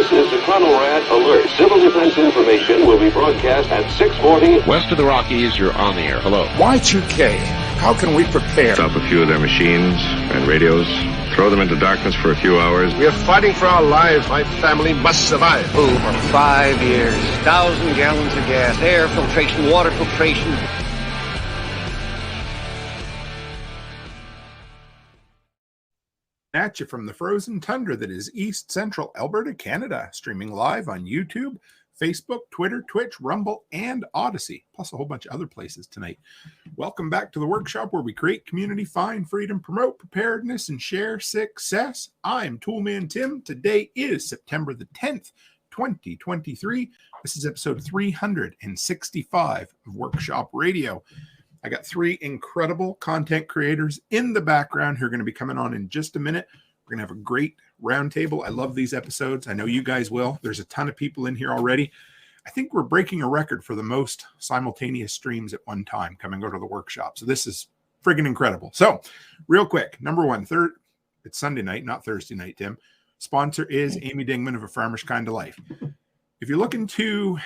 This is the Conrad Alert. Civil defense information will be broadcast at 6:40. West of the Rockies, you're on the air. Hello. Y2K, how can we prepare? Stop a few of their machines and radios. Throw them into darkness for a few hours. We are fighting for our lives. My family must survive. Over 5 years, 1,000 gallons of gas, air filtration, water filtration. At you from the frozen tundra that is East Central Alberta, Canada, streaming live on YouTube, Facebook, Twitter, Twitch, Rumble, and Odyssey, plus a whole bunch of other places tonight. Welcome back to the workshop where we create community, find freedom, promote preparedness, and share success. I'm Toolman Tim. Today is September the 10th, 2023. This is episode 365 of Workshop Radio. I got three incredible content creators in the background who are going to be coming on in just a minute. We're going to have a great roundtable. I love these episodes. I know you guys will. There's a ton of people in here already. I think we're breaking a record for the most simultaneous streams at one time coming over to the workshop. So this is friggin' incredible. So real quick, number one, it's Sunday night, not Thursday night, Tim. Sponsor is Amy Dingman of A Farmer's Kind of Life. If you're looking to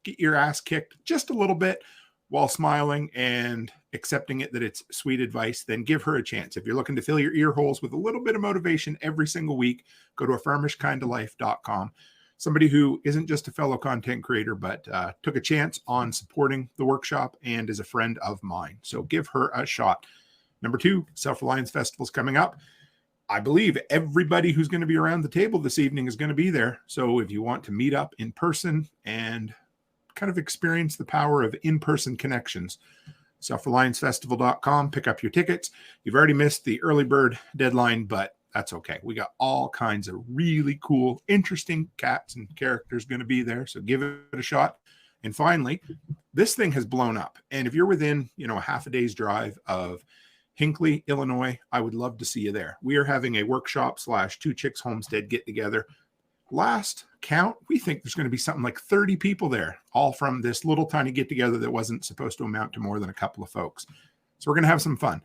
get your ass kicked just a little bit while smiling and accepting it that it's sweet advice, then give her a chance. If you're looking to fill your ear holes with a little bit of motivation every single week, go to afarmerskindoflife.com. Somebody who isn't just a fellow content creator, but took a chance on supporting the workshop and is a friend of mine. So give her a shot. Number two, Self-Reliance Festival's coming up. I believe everybody who's going to be around the table this evening is going to be there. So if you want to meet up in person and kind of experience the power of in-person connections, selfreliancefestival.com, pick up your tickets. You've already missed the early bird deadline, but that's okay. We got all kinds of really cool, interesting cats and characters going to be there, so give it a shot. And finally, this thing has blown up. And if you're within, a half a day's drive of Hinckley, Illinois, I would love to see you there. We are having a workshop / Two Chicks Homestead get together. Last count, we think there's going to be something like 30 people there, all from this little tiny get together that wasn't supposed to amount to more than a couple of folks. So we're going to have some fun.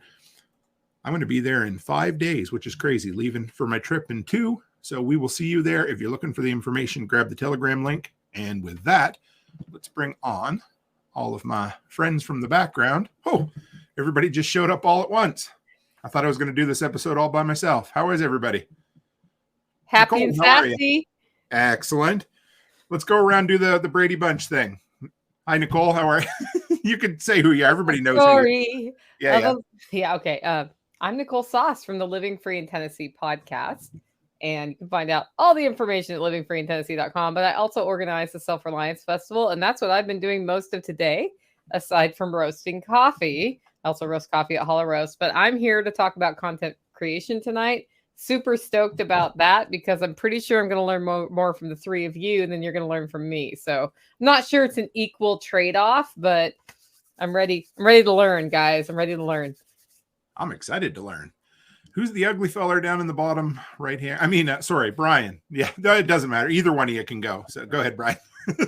I'm going to be there in 5 days, which is crazy, leaving for my trip in 2. So we will see you there. If you're looking for the information, grab the Telegram link. And with that, let's bring on all of my friends from the background. Oh, everybody just showed up all at once. I thought I was going to do this episode all by myself. How is everybody? Happy Nicole, and sassy. Excellent. Let's go around and do the Brady Bunch thing. Hi, Nicole. How are you? You can say who you are. Everybody knows who you are. Yeah, okay. I'm Nicole Sauce from the Living Free in Tennessee podcast. And you can find out all the information at livingfreeintennessee.com. But I also organize the Self-Reliance Festival. And that's what I've been doing most of today, aside from roasting coffee. I also roast coffee at Hollow Roast. But I'm here to talk about content creation tonight. Super stoked about that because I'm pretty sure I'm going to learn more from the three of you than you're going to learn from me. So I'm not sure it's an equal trade-off, but I'm ready. I'm ready to learn, guys. I'm ready to learn. I'm excited to learn. Who's the ugly feller down in the bottom right here? I mean, sorry, Brian. Yeah, it doesn't matter. Either one of you can go. So go ahead, Brian.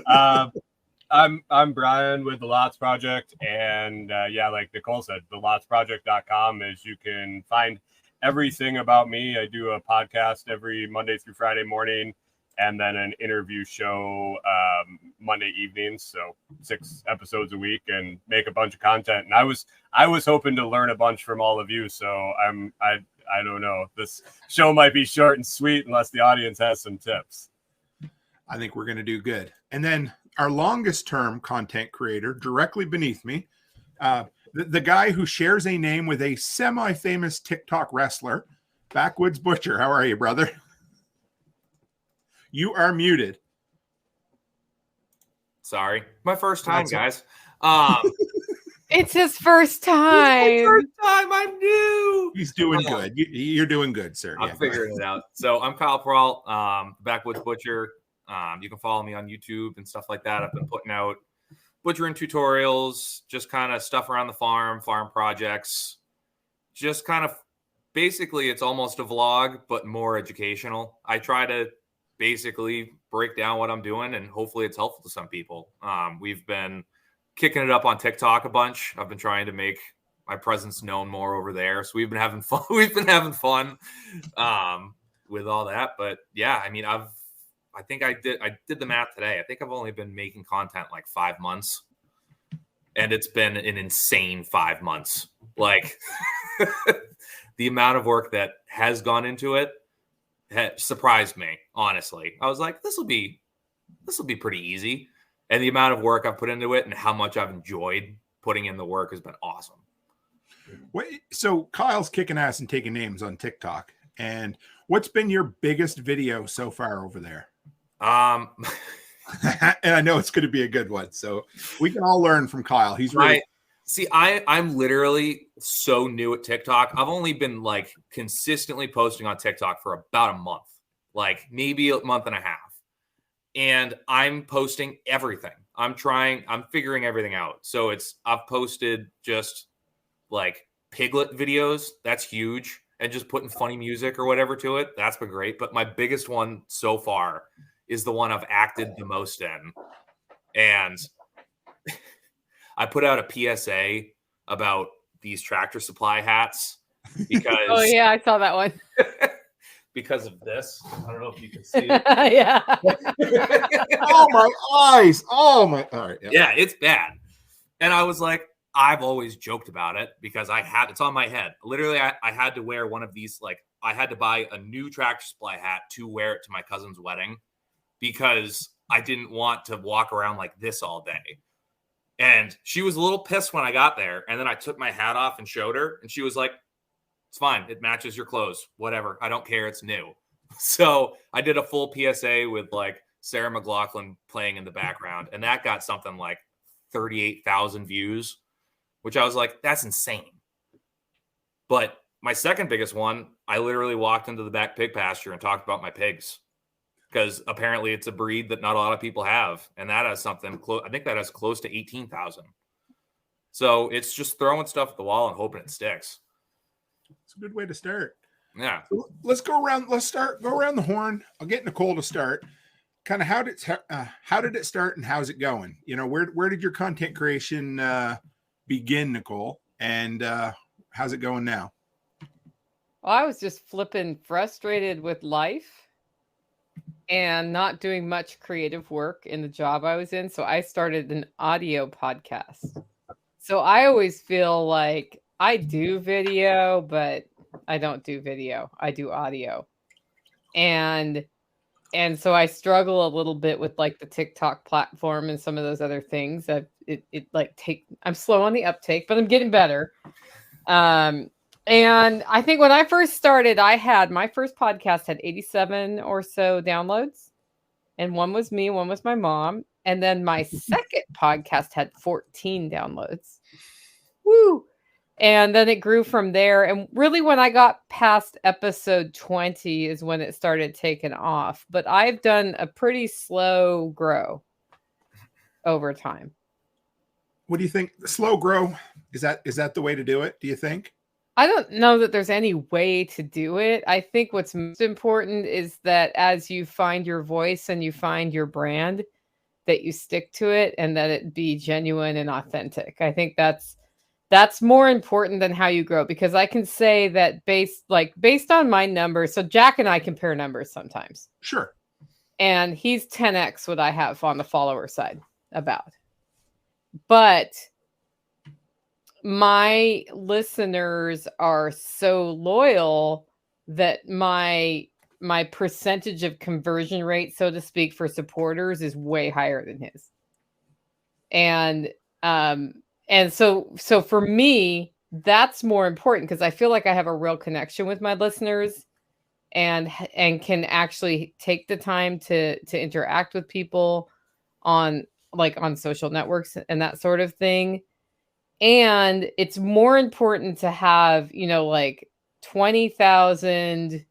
I'm Brian with the Lots Project. And like Nicole said, the lotsproject.com is you can find everything about me. I do a podcast every Monday through Friday morning and then an interview show Monday evenings. So 6 episodes a week and make a bunch of content. And I was hoping to learn a bunch from all of you. So I don't know. This show might be short and sweet unless the audience has some tips. I think we're going to do good. And then our longest term content creator directly beneath me, the guy who shares a name with a semi-famous TikTok wrestler, Backwoods Butcher. How are you, brother? You are muted. Sorry. My first time, guys. It's his first time. First time. I'm new. He's doing good. You're doing good, sir. I'm figuring it out. So I'm Kyle Peralt, Backwoods Butcher. You can follow me on YouTube and stuff like that. I've been putting out butchering tutorials, just kind of stuff around the farm projects, just kind of basically it's almost a vlog, but more educational. I try to basically break down what I'm doing and hopefully it's helpful to some people. We've been kicking it up on TikTok a bunch. I've been trying to make my presence known more over there. So we've been having fun. With all that, but yeah, I mean, I think I did the math today. I think I've only been making content like 5 months, and it's been an insane 5 months. Like the amount of work that has gone into it surprised me, honestly. I was like, this will be pretty easy. And the amount of work I've put into it and how much I've enjoyed putting in the work has been awesome. Wait, so Kyle's kicking ass and taking names on TikTok. And what's been your biggest video so far over there? And I know it's going to be a good one. So we can all learn from Kyle. He's really... I'm literally so new at TikTok. I've only been like consistently posting on TikTok for about a month, like maybe a month and a half. And I'm posting everything. I'm figuring everything out. So I've posted just like piglet videos. That's huge. And just putting funny music or whatever to it. That's been great. But my biggest one so far is the one I've acted the most in. And I put out a PSA about these Tractor Supply hats because oh yeah, I saw that one. Because of this. I don't know if you can see it. Yeah. Oh my eyes. Oh my. All right. Yeah, it's bad. And I was like, I've always joked about it because it's on my head. Literally, I had to wear one of these, like I had to buy a new Tractor Supply hat to wear it to my cousin's wedding because I didn't want to walk around like this all day. And she was a little pissed when I got there. And then I took my hat off and showed her. And she was like, it's fine. It matches your clothes. Whatever. I don't care. It's new. So I did a full PSA with like Sarah McLachlan playing in the background. And that got something like 38,000 views, which I was like, that's insane. But my second biggest one, I literally walked into the back pig pasture and talked about my pigs. Because apparently it's a breed that not a lot of people have. And that has something I think that has close to 18,000. So it's just throwing stuff at the wall and hoping it sticks. It's a good way to start. Yeah. So let's go around. Go around the horn. I'll get Nicole to start. Kind of how did it start and how's it going? You know, where did your content creation begin, Nicole? And how's it going now? Well, I was just flipping frustrated with life and not doing much creative work in the job I was in. So I started an audio podcast. So I always feel like I do video, but I don't do video. I do audio. And so I struggle a little bit with like the TikTok platform and some of those other things that I'm slow on the uptake, but I'm getting better. And I think when I first started, my first podcast had 87 or so downloads. And one was me, one was my mom. And then my second podcast had 14 downloads. Woo! And then it grew from there. And really when I got past episode 20 is when it started taking off. But I've done a pretty slow grow over time. What do you think? The slow grow, is that the way to do it, do you think? I don't know that there's any way to do it. I think what's most important is that as you find your voice and you find your brand, that you stick to it and that it be genuine and authentic. I think that's more important than how you grow, because I can say that based on my numbers. So Jack and I compare numbers sometimes. Sure. And he's 10x what I have on the follower side about. But my listeners are so loyal that my percentage of conversion rate, so to speak, for supporters is way higher than his. And so for me, that's more important because I feel like I have a real connection with my listeners and can actually take the time to interact with people on social networks and that sort of thing. And it's more important to have, 20,000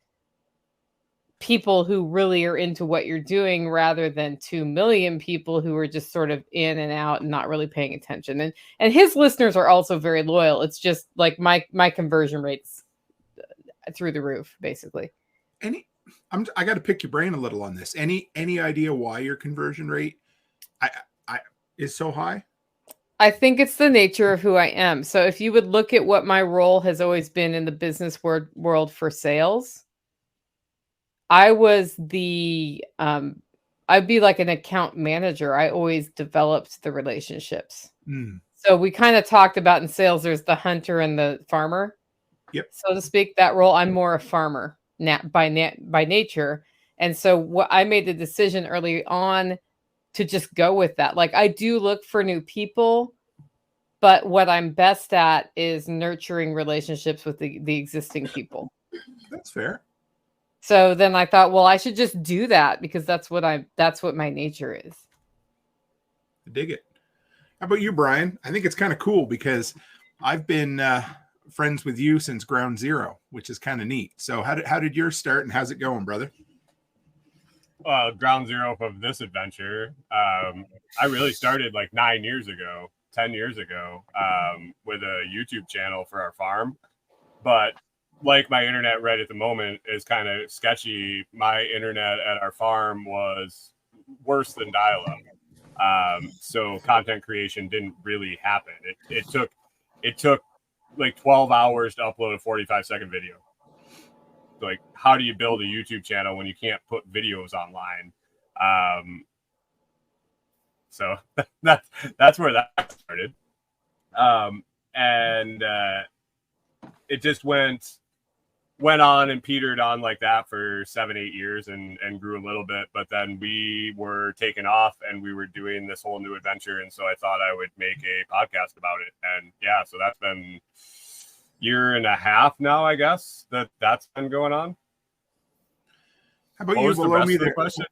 people who really are into what you're doing rather than 2 million people who are just sort of in and out and not really paying attention. And his listeners are also very loyal. It's just like my conversion rates through the roof, basically. I got to pick your brain a little on this. Any idea why your conversion rate is so high? I think it's the nature of who I am. So if you would look at what my role has always been in the business world for sales, I was the I'd be like an account manager. I always developed the relationships. Mm. So we kind of talked about in sales, there's the hunter and the farmer, Yep. so to speak. That role, I'm more a farmer by nature. And so what I made the decision early on to just go with that. Like, I do look for new people, but what I'm best at is nurturing relationships with the existing people. That's fair. So then I thought, well, I should just do that because that's what my nature is. I dig it. How about you, Brian? I think it's kind of cool because I've been friends with you since ground zero, which is kind of neat. So how did yours start and how's it going, brother? Ground zero of this adventure. I really started like 10 years ago, with a YouTube channel for our farm. But like my internet right at the moment is kind of sketchy. My internet at our farm was worse than dial-up. So content creation didn't really happen. It took like 12 hours to upload a 45-second video. Like, how do you build a YouTube channel when you can't put videos online? So that's where that started. And it just went on and petered on like that for 7-8 years and grew a little bit. But then we were taken off and we were doing this whole new adventure. And so I thought I would make a podcast about it. And yeah, so that's been year and a half now, I guess, that's been going on. How about you below me there? Question?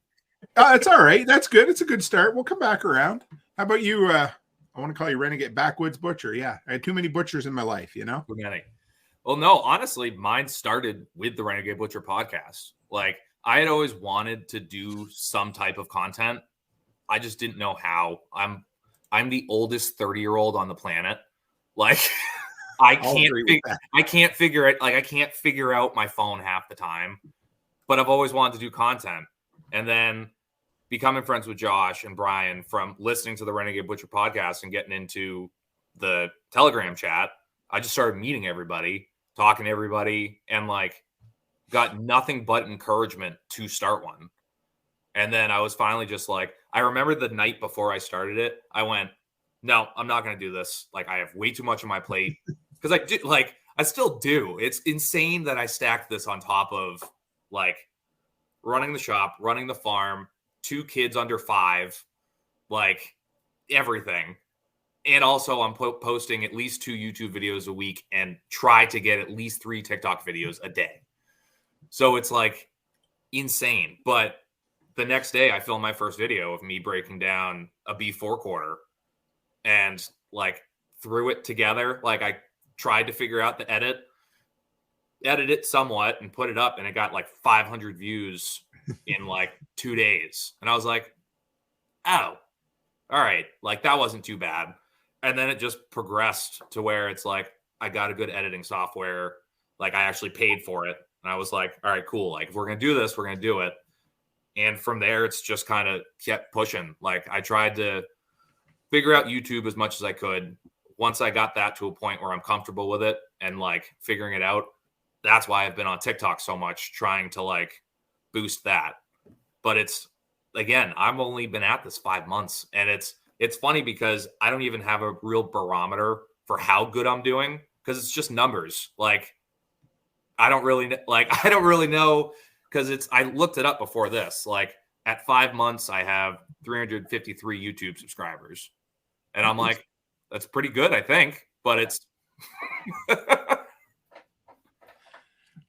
It's all right. That's good. It's a good start. We'll come back around. How about you? I want to call you Renegade Backwoods Butcher. Yeah, I had too many butchers in my life, you know? Too many. Well, no, honestly, mine started with the Renegade Butcher podcast. Like, I had always wanted to do some type of content. I just didn't know how. I'm the oldest 30-year-old on the planet. Like, I can't figure it. Like, I can't figure out my phone half the time, but I've always wanted to do content. And then becoming friends with Josh and Brian from listening to the Renegade Butcher podcast and getting into the Telegram chat, I just started meeting everybody, talking to everybody, and like got nothing but encouragement to start one. And then I was finally just like, I remember the night before I started it, I went, no, I'm not going to do this. Like, I have way too much on my plate. Because I still do. It's insane that I stacked this on top of like running the shop, running the farm, 2 kids under 5, like everything. And also I'm posting at least 2 YouTube videos a week and try to get at least 3 TikTok videos a day. So it's like insane. But the next day I filmed my first video of me breaking down a B4 quarter and like threw it together. Like, I tried to figure out the edit it somewhat and put it up, and it got like 500 views in like 2 days. And I was like, oh, all right. Like, that wasn't too bad. And then it just progressed to where it's like, I got a good editing software. Like, I actually paid for it. And I was like, all right, cool. Like, if we're going to do this, we're going to do it. And from there, it's just kind of kept pushing. Like, I tried to figure out YouTube as much as I could. Once I got that to a point where I'm comfortable with it and like figuring it out, that's why I've been on TikTok so much, trying to like boost that. But it's, again, I've only been at this 5 months, and it's funny because I don't even have a real barometer for how good I'm doing, because it's just numbers. Like, I don't really know, because I looked it up before this. Like, at 5 months, I have 353 YouTube subscribers, and I'm like, that's pretty good, I think, but it's.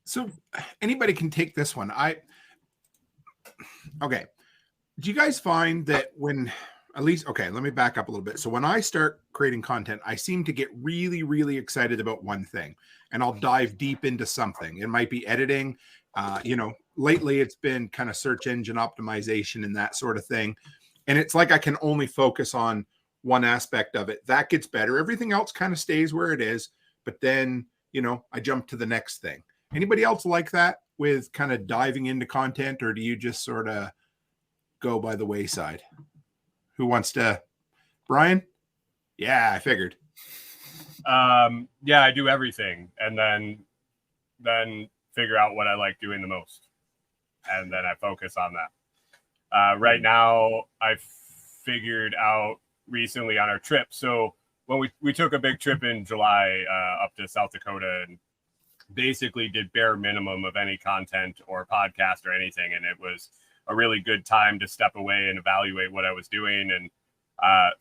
So anybody can take this one. Okay. Do you guys find that when, at least, okay, let me back up a little bit. So when I start creating content, I seem to get really, really excited about one thing, and I'll dive deep into something. It might be editing. Lately it's been kind of search engine optimization and that sort of thing. And it's like I can only focus on one aspect of it. That gets better. Everything else kind of stays where it is. But then, I jump to the next thing. Anybody else like that with kind of diving into content, or do you just sort of go by the wayside? Who wants to? Brian? Yeah, I figured. Yeah, I do everything, and then figure out what I like doing the most, and then I focus on that. Right now, I figured out recently on our trip. So when we took a big trip in July up to South Dakota and basically did bare minimum of any content or podcast or anything. And it was a really good time to step away and evaluate what I was doing. And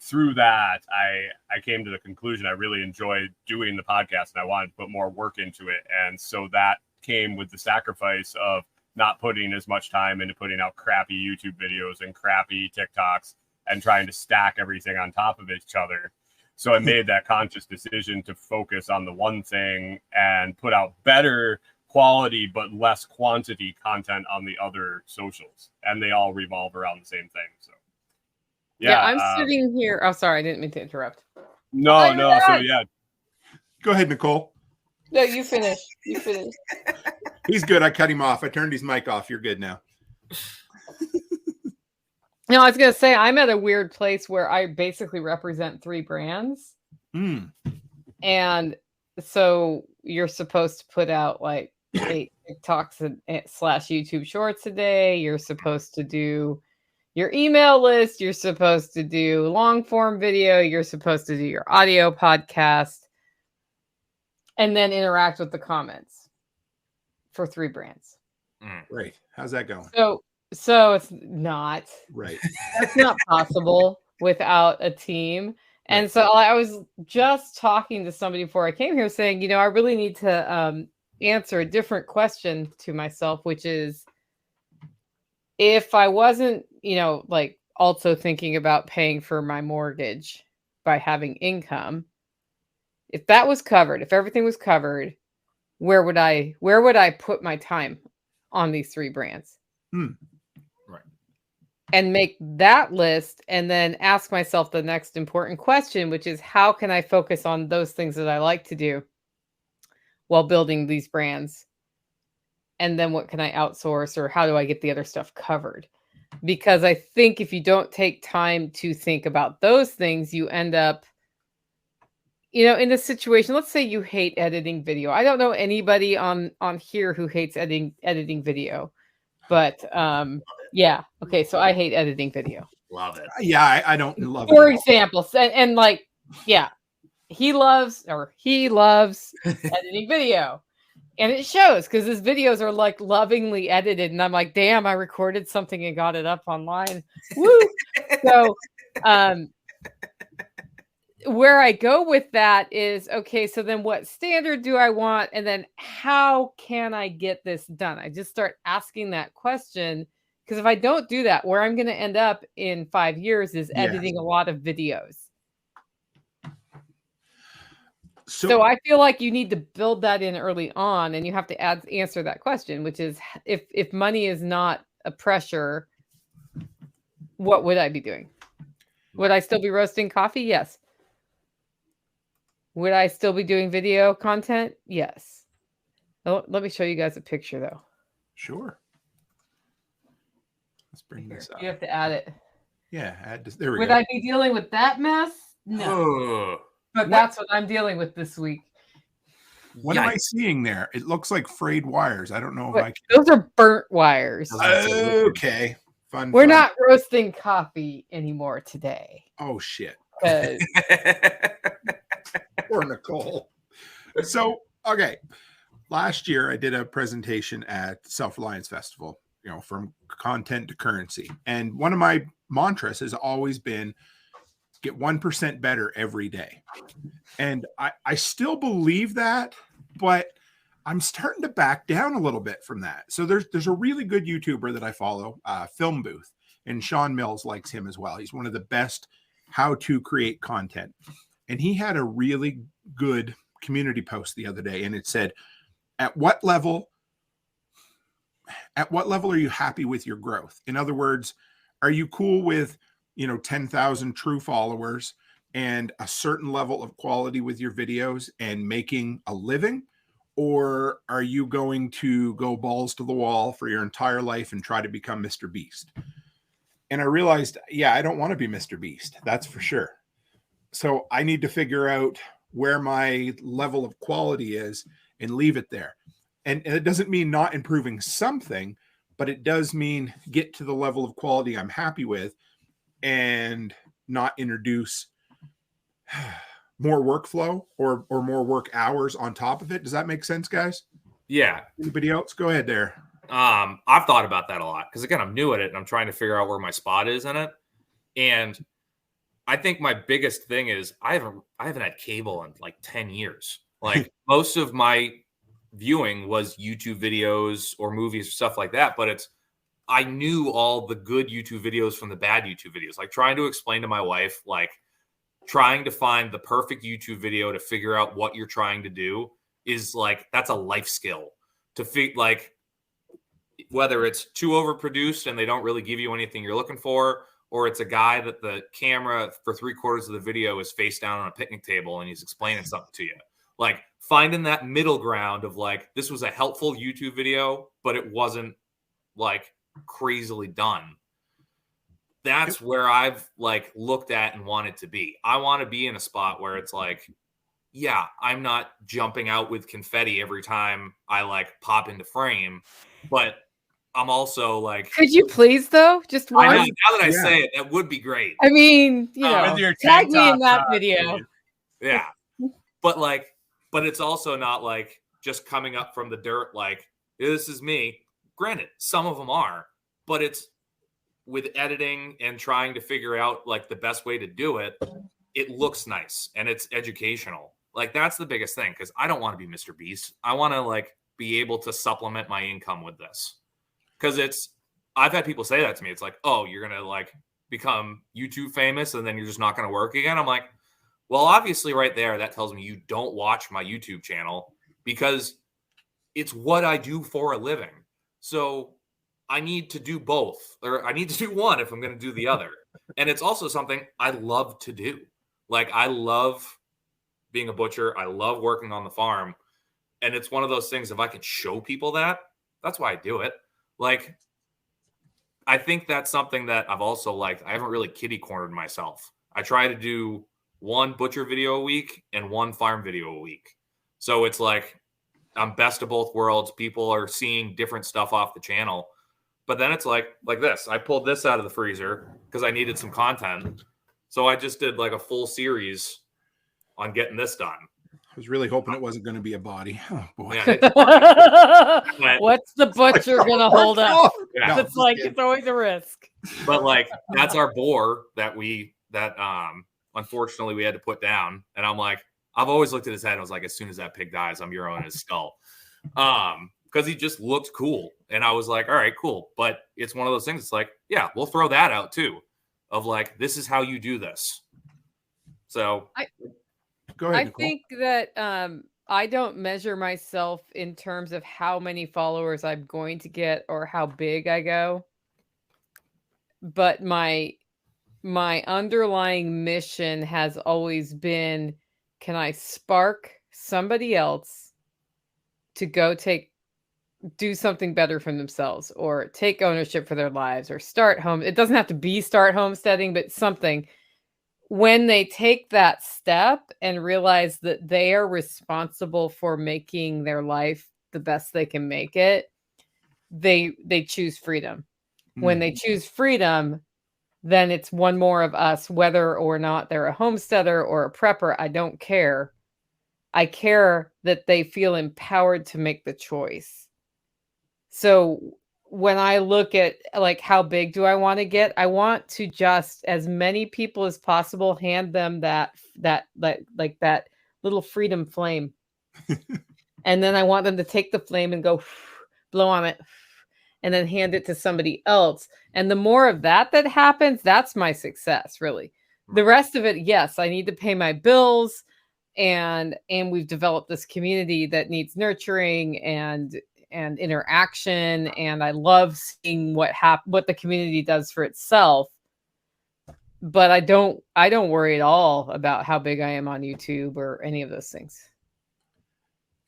through that, I came to the conclusion I really enjoyed doing the podcast and I wanted to put more work into it. And so that came with the sacrifice of not putting as much time into putting out crappy YouTube videos and crappy TikToks and trying to stack everything on top of each other. So I made that conscious decision to focus on the one thing and put out better quality but less quantity content on the other socials. And they all revolve around the same thing. So yeah, I'm sitting here. Oh, sorry, I didn't mean to interrupt. No. So yeah. Go ahead, Nicole. No, you finish. You finish. He's good. I cut him off. I turned his mic off. You're good now. No, I was going to say, I'm at a weird place where I basically represent 3 brands. And so you're supposed to put out like 8 TikToks and / YouTube shorts a day. You're supposed to do your email list. You're supposed to do long form video. You're supposed to do your audio podcast and then interact with the comments for 3 brands. Right. How's that going? So it's not right. That's not possible without a team. And so I was just talking to somebody before I came here saying, I really need to answer a different question to myself, which is if I wasn't, like also thinking about paying for my mortgage by having income, if that was covered, if everything was covered, where would I put my time on these 3 brands? And make that list and then ask myself the next important question, which is how can I focus on those things that I like to do while building these brands? And then what can I outsource or how do I get the other stuff covered? Because I think if you don't take time to think about those things, you end up, in a situation, let's say you hate editing video. I don't know anybody on here who hates editing video, but yeah. Okay. So I hate editing video. Love it. Yeah. I don't love it. For example, and like, yeah, he loves editing video. And it shows because his videos are like lovingly edited. And I'm like, damn, I recorded something and got it up online. Woo. So where I go with that is, okay, so then what standard do I want? And then how can I get this done? I just start asking that question. Because if I don't do that, where I'm going to end up in 5 years is editing a lot of videos. So I feel like you need to build that in early on, and you have to answer that question, which is if money is not a pressure, what would I be doing? Would I still be roasting coffee? Yes. Would I still be doing video content? Yes. Oh, let me show you guys a picture, though. Sure. Let's bring this up. You have to add it. Yeah, add this. There we go. Would I be dealing with that mess? No. But that's what I'm dealing with this week. What am I seeing there? It looks like frayed wires. I don't know if I can. Those are burnt wires. Okay. Fun. We're not roasting coffee anymore today. Oh, shit. Poor Nicole. So, okay. Last year, I did a presentation at Self-Reliance Festival, from content to currency. And one of my mantras has always been get 1% better every day. And I still believe that, but I'm starting to back down a little bit from that. So there's a really good YouTuber that I follow, Film Booth, and Sean Mills likes him as well. He's one of the best how to create content. And he had a really good community post the other day, and it said, at what level are you happy with your growth? In other words, are you cool with 10,000 true followers and a certain level of quality with your videos and making a living? Or are you going to go balls to the wall for your entire life and try to become Mr. Beast? And I realized, I don't want to be Mr. Beast. That's for sure. So I need to figure out where my level of quality is and leave it there. And it doesn't mean not improving something, but it does mean get to the level of quality I'm happy with and not introduce more workflow or more work hours on top of it. Does that make sense, guys? Yeah. Anybody else? Go ahead there. I've thought about that a lot because again, I'm new at it and I'm trying to figure out where my spot is in it. And I think my biggest thing is I haven't had cable in like 10 years. Like most of my viewing was YouTube videos or movies or stuff like that. But I knew all the good YouTube videos from the bad YouTube videos. Like trying to explain to my wife, like trying to find the perfect YouTube video to figure out what you're trying to do is like, that's a life skill to like, whether it's too overproduced and they don't really give you anything you're looking for, or it's a guy that the camera for 3/4 of the video is face down on a picnic table and he's explaining something to you. Like finding that middle ground of like, this was a helpful YouTube video, but it wasn't like crazily done. That's where I've like looked at and wanted to be. I want to be in a spot where it's like, yeah, I'm not jumping out with confetti every time I like pop into frame, but I'm also like, could you please though? Just one. Now that I say it, that would be great. I mean, you know, with your tag tank me in top that video. Yeah. But it's also not like just coming up from the dirt like, this is me. Granted, some of them are, but it's with editing and trying to figure out like the best way to do it. It looks nice and it's educational. Like that's the biggest thing because I don't want to be Mr. Beast. I want to like be able to supplement my income with this. Because I've had people say that to me. It's like, oh, you're going to like become YouTube famous and then you're just not going to work again. I'm like, well, obviously right there, that tells me you don't watch my YouTube channel because it's what I do for a living. So I need to do both, or I need to do one if I'm going to do the other. And it's also something I love to do. Like I love being a butcher. I love working on the farm. And it's one of those things, if I can show people that, that's why I do it. Like, I think that's something that I've also liked. I haven't really kitty cornered myself. I try to do one butcher video a week and one farm video a week. So it's like I'm best of both worlds. People are seeing different stuff off the channel. But then it's like this. I pulled this out of the freezer because I needed some content. So I just did like a full series on getting this done. I was really hoping it wasn't going to be a body. Oh boy. Yeah, what's the butcher going to hold up? Yeah. It's like, it's always a risk. But like, that's our boar that unfortunately we had to put down. And I'm like, I've always looked at his head and I was like, as soon as that pig dies, I'm Euroing his skull. Because he just looked cool. And I was like, all right, cool. But it's one of those things. It's like, yeah, we'll throw that out too. Of like, this is how you do this. So go ahead, I Nicole. think that I don't measure myself in terms of how many followers I'm going to get or how big I go. But my underlying mission has always been, can I spark somebody else to go do something better for themselves or take ownership for their lives or start home. It doesn't have to be start homesteading, but something. When they take that step and realize that they are responsible for making their life the best they can make it, they choose freedom. When they choose freedom, then it's one more of us, whether or not they're a homesteader or a prepper. I don't care. I care that they feel empowered to make the choice. So when I look at like how big do I want to get, I want to just as many people as possible hand them that little freedom flame. And then I want them to take the flame and go blow on it and then hand it to somebody else. And the more of that happens, that's my success, really. The rest of it, yes, I need to pay my bills and we've developed this community that needs nurturing and interaction, and I love seeing what the community does for itself. But I don't worry at all about how big I am on YouTube or any of those things.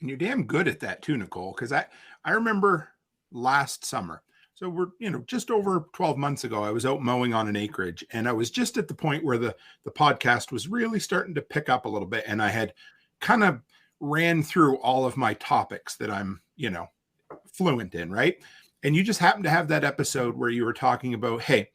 And you're damn good at that too, Nicole, because I remember last summer. So we're, just over 12 months ago, I was out mowing on an acreage, and I was just at the point where the podcast was really starting to pick up a little bit. And I had kind of ran through all of my topics that I'm, fluent in, right? And you just happen to have that episode where you were talking about, hey,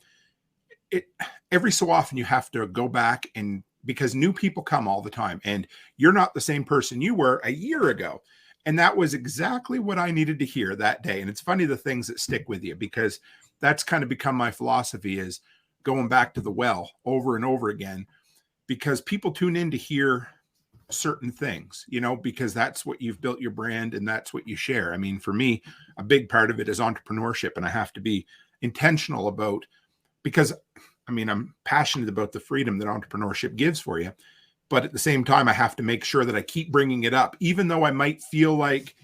every so often you have to go back, and because new people come all the time and you're not the same person you were a year ago. And that was exactly what I needed to hear that day. And it's funny, the things that stick with you, because that's kind of become my philosophy, is going back to the well over and over again, because people tune in to hear certain things, because that's what you've built your brand and that's what you share. I mean, for me, a big part of it is entrepreneurship, and I have to be intentional about, because I'm passionate about the freedom that entrepreneurship gives for you. But at the same time, I have to make sure that I keep bringing it up, even though I might feel like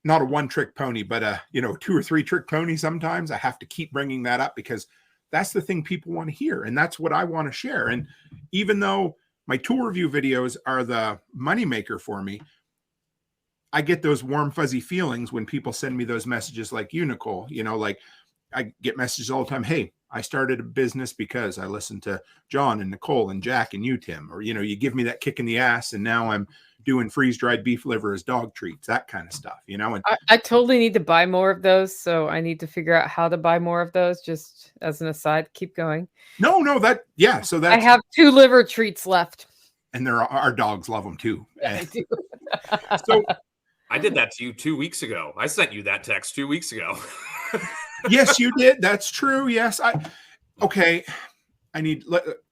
not a one-trick pony, but a 2 or 3 trick pony. Sometimes I have to keep bringing that up, because that's the thing people want to hear, and that's what I want to share. And even though my tool review videos are the moneymaker for me, I get those warm, fuzzy feelings when people send me those messages like you, Nicole. Like I get messages all the time. Hey, I started a business because I listened to John and Nicole and Jack and you, Tim. Or, you give me that kick in the ass, and now I'm doing freeze-dried beef liver as dog treats, that kind of stuff, And I totally need to buy more of those. So I need to figure out how to buy more of those, just as an aside. Keep going. No, so that's, I have 2 liver treats left. And our dogs love them too. Yeah, I do. So I did that to you 2 weeks ago. I sent you that text 2 weeks ago. Yes, you did. That's true. Yes. I need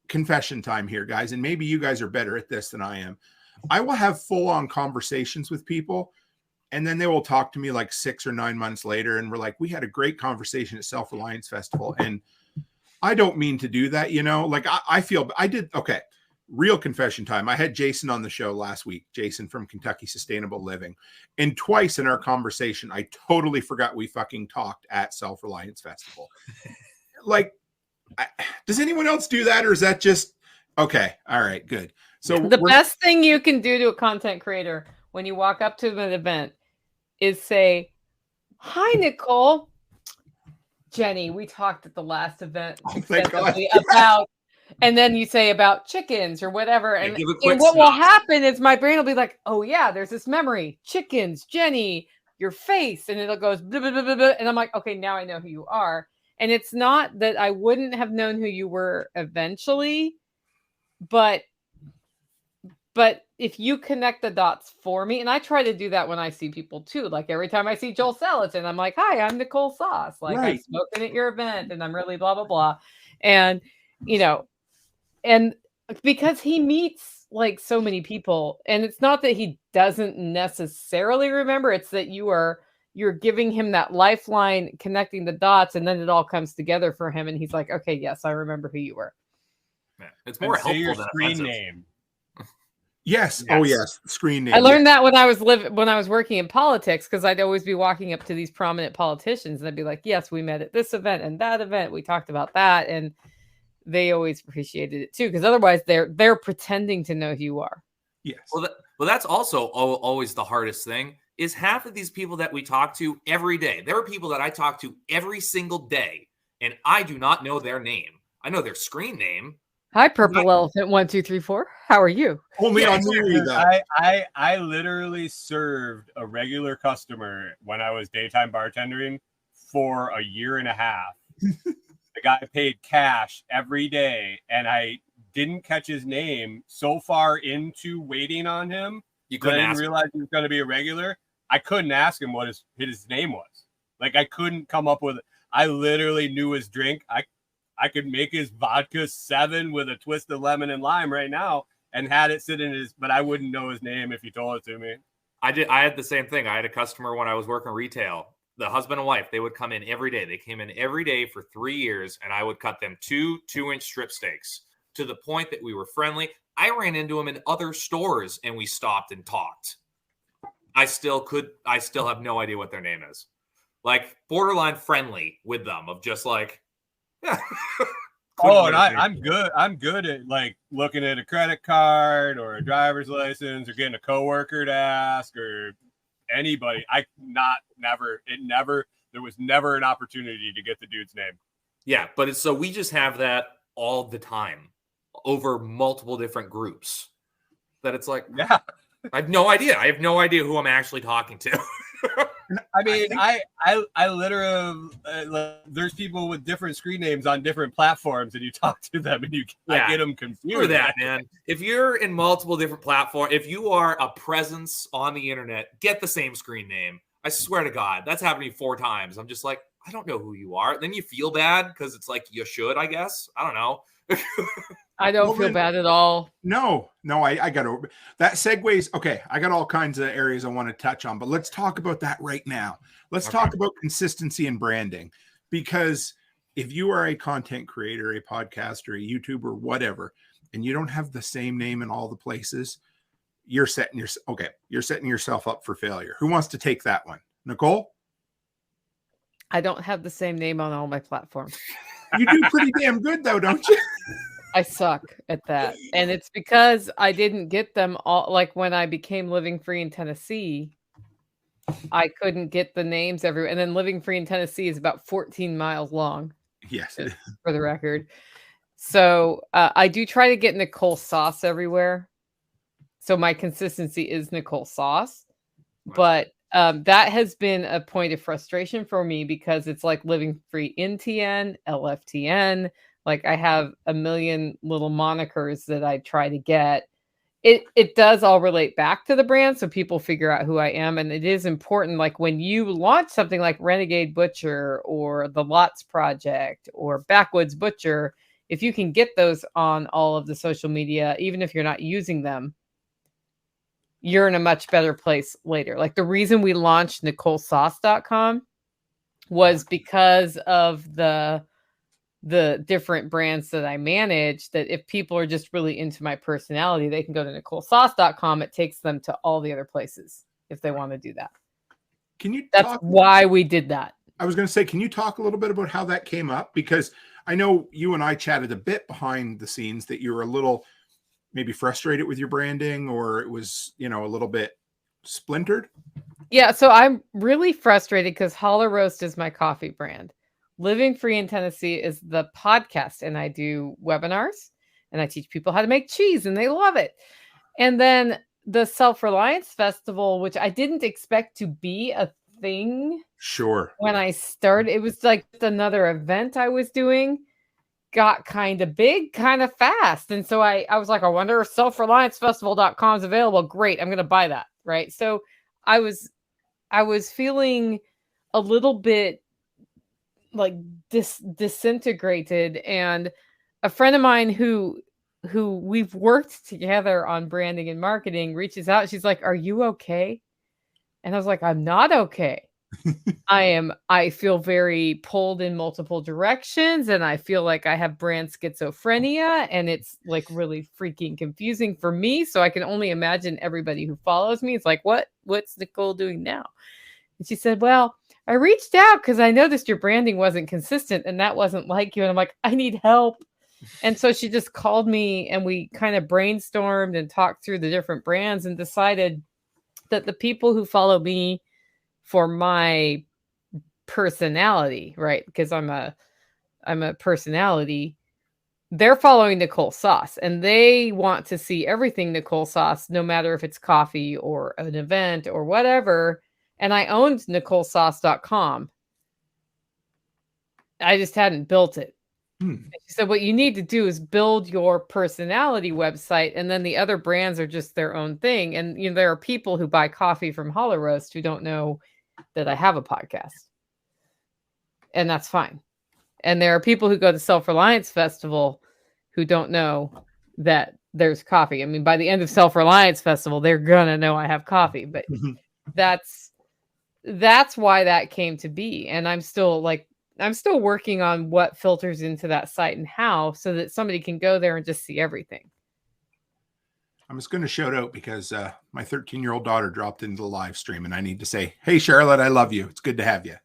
confession time here, guys. And maybe you guys are better at this than I am. I will have full-on conversations with people, and then they will talk to me like 6 or 9 months later, and we're like, we had a great conversation at Self-Reliance Festival. And I don't mean to do that, like I feel I did. Okay. Real confession time. I had Jason on the show last week, Jason from Kentucky Sustainable Living. And twice in our conversation, I totally forgot we fucking talked at Self-Reliance Festival. Like, does anyone else do that? Or is that just, okay, all right, good. So the best thing you can do to a content creator when you walk up to an event is say, hi, Nicole. Jenny, we talked at the last event about, and then you say about chickens or whatever. And what will happen is my brain will be like, oh yeah, there's this memory, chickens, Jenny, your face. And it goes, blah, blah, blah, blah, blah. And I'm like, okay, now I know who you are. And it's not that I wouldn't have known who you were eventually, but if you connect the dots for me, and I try to do that when I see people too, like every time I see Joel Salatin, I'm like, hi, I'm Nicole Sauce. Like, right. I'm smoking at your event and I'm really blah, blah, blah. And, and because he meets like so many people, and it's not that he doesn't necessarily remember, it's that you're giving him that lifeline, connecting the dots, and then it all comes together for him. And he's like, okay, yes, I remember who you were. Yeah, it's more helpful your than screen offensive. name. Yes. Oh, yes. Screen name. I learned that when I was working in politics, because I'd always be walking up to these prominent politicians and I'd be like, yes, we met at this event and that event. We talked about that. And they always appreciated it too, because otherwise they're pretending to know who you are. Yes. Well, that's also always the hardest thing, is half of these people that we talk to every day. There are people that I talk to every single day, and I do not know their name. I know their screen name. Hi, Purple Elephant 1234. How are you? Only on me, though. I literally served a regular customer when I was daytime bartending for a year and a half. The guy paid cash every day, and I didn't catch his name so far into waiting on him. You couldn't realize he was going to be a regular. I couldn't ask him what his name was. Like, I couldn't come up with it. I literally knew his drink. I could make his vodka 7 with a twist of lemon and lime right now and had it sit in his, but I wouldn't know his name if you told it to me. I had the same thing. I had a customer when I was working retail. The husband and wife, they would come in every day. They came in every day for 3 years, and I would cut them 2-inch strip steaks to the point that we were friendly. I ran into them in other stores, and we stopped and talked. I still have no idea what their name is. Like, borderline friendly with them, of just like, yeah. Oh, and I'm good at like looking at a credit card or a driver's license or getting a coworker to ask or anybody. There was never an opportunity to get the dude's name. Yeah, but so we just have that all the time over multiple different groups. That it's like, yeah, I have no idea. I have no idea who I'm actually talking to. I mean, I literally there's people with different screen names on different platforms, and you talk to them, and I get them confused. Screw that, man. If you're in multiple different platforms, if you are a presence on the internet, get the same screen name. I swear to God, that's happened to me 4 times. I'm just like, I don't know who you are. Then you feel bad because it's like you should, I guess. I don't know. I don't feel bad at all. No, I got to. That segues. Okay, I got all kinds of areas I want to touch on, but let's talk about that right now. Let's talk about consistency and branding, because if you are a content creator, a podcaster, a YouTuber, whatever, and you don't have the same name in all the places, you're setting yourself up for failure. Who wants to take that one? Nicole? I don't have the same name on all my platforms. You do pretty damn good though, don't you? I suck at that. And it's because I didn't get them all. Like when I became Living Free in Tennessee, I couldn't get the names everywhere. And then Living Free in Tennessee is about 14 miles long. Yes. For the record. So I do try to get Nicole Sauce everywhere. So my consistency is Nicole Sauce. But that has been a point of frustration for me because it's like Living Free NTN, LFTN. Like I have a million little monikers that I try to get. It does all relate back to the brand, so people figure out who I am. And it is important, like when you launch something like Renegade Butcher or the Lots Project or Backwoods Butcher, if you can get those on all of the social media, even if you're not using them, you're in a much better place later. Like the reason we launched NicoleSauce.com was because of the different brands that I manage, that if people are just really into my personality, they can go to NicoleSauce.com. It takes them to all the other places if they want to do that. That's why we did that. I was going to say, can you talk a little bit about how that came up? Because I know you and I chatted a bit behind the scenes that you were a little maybe frustrated with your branding, or it was, a little bit splintered. Yeah. So I'm really frustrated because Holler Roast is my coffee brand. Living Free in Tennessee is the podcast, and I do webinars and I teach people how to make cheese and they love it. And then the Self-Reliance Festival, which I didn't expect to be a thing. Sure. When I started, it was like another event I was doing, got kind of big, kind of fast. And so I was like, I wonder if selfreliancefestival.com is available. Great. I'm going to buy that. Right. So I was feeling a little bit like disintegrated, and a friend of mine who we've worked together on branding and marketing reaches out. She's like, "Are you okay?" And I was like, "I'm not okay. I feel very pulled in multiple directions, and I feel like I have brand schizophrenia, and it's like really freaking confusing for me. So I can only imagine everybody who follows me is like, what's Nicole doing now?" And she said, "Well, I reached out because I noticed your branding wasn't consistent and that wasn't like you." And I'm like, "I need help." And so she just called me and we kind of brainstormed and talked through the different brands and decided that the people who follow me for my personality, right? Because I'm a personality, they're following Nicole Sauce and they want to see everything Nicole Sauce, no matter if it's coffee or an event or whatever. And I owned NicoleSauce.com. I just hadn't built it. And she said, what you need to do is build your personality website, and then the other brands are just their own thing. And there are people who buy coffee from Holler Roast who don't know that I have a podcast. And that's fine. And there are people who go to Self-Reliance Festival who don't know that there's coffee. I mean, by the end of Self-Reliance Festival, they're gonna know I have coffee. But that's why that came to be. And I'm still working on what filters into that site and how, so that somebody can go there and just see everything. I'm just going to shout out because my 13-year-old daughter dropped into the live stream, and I need to say, hey, Charlotte, I love you. It's good to have you.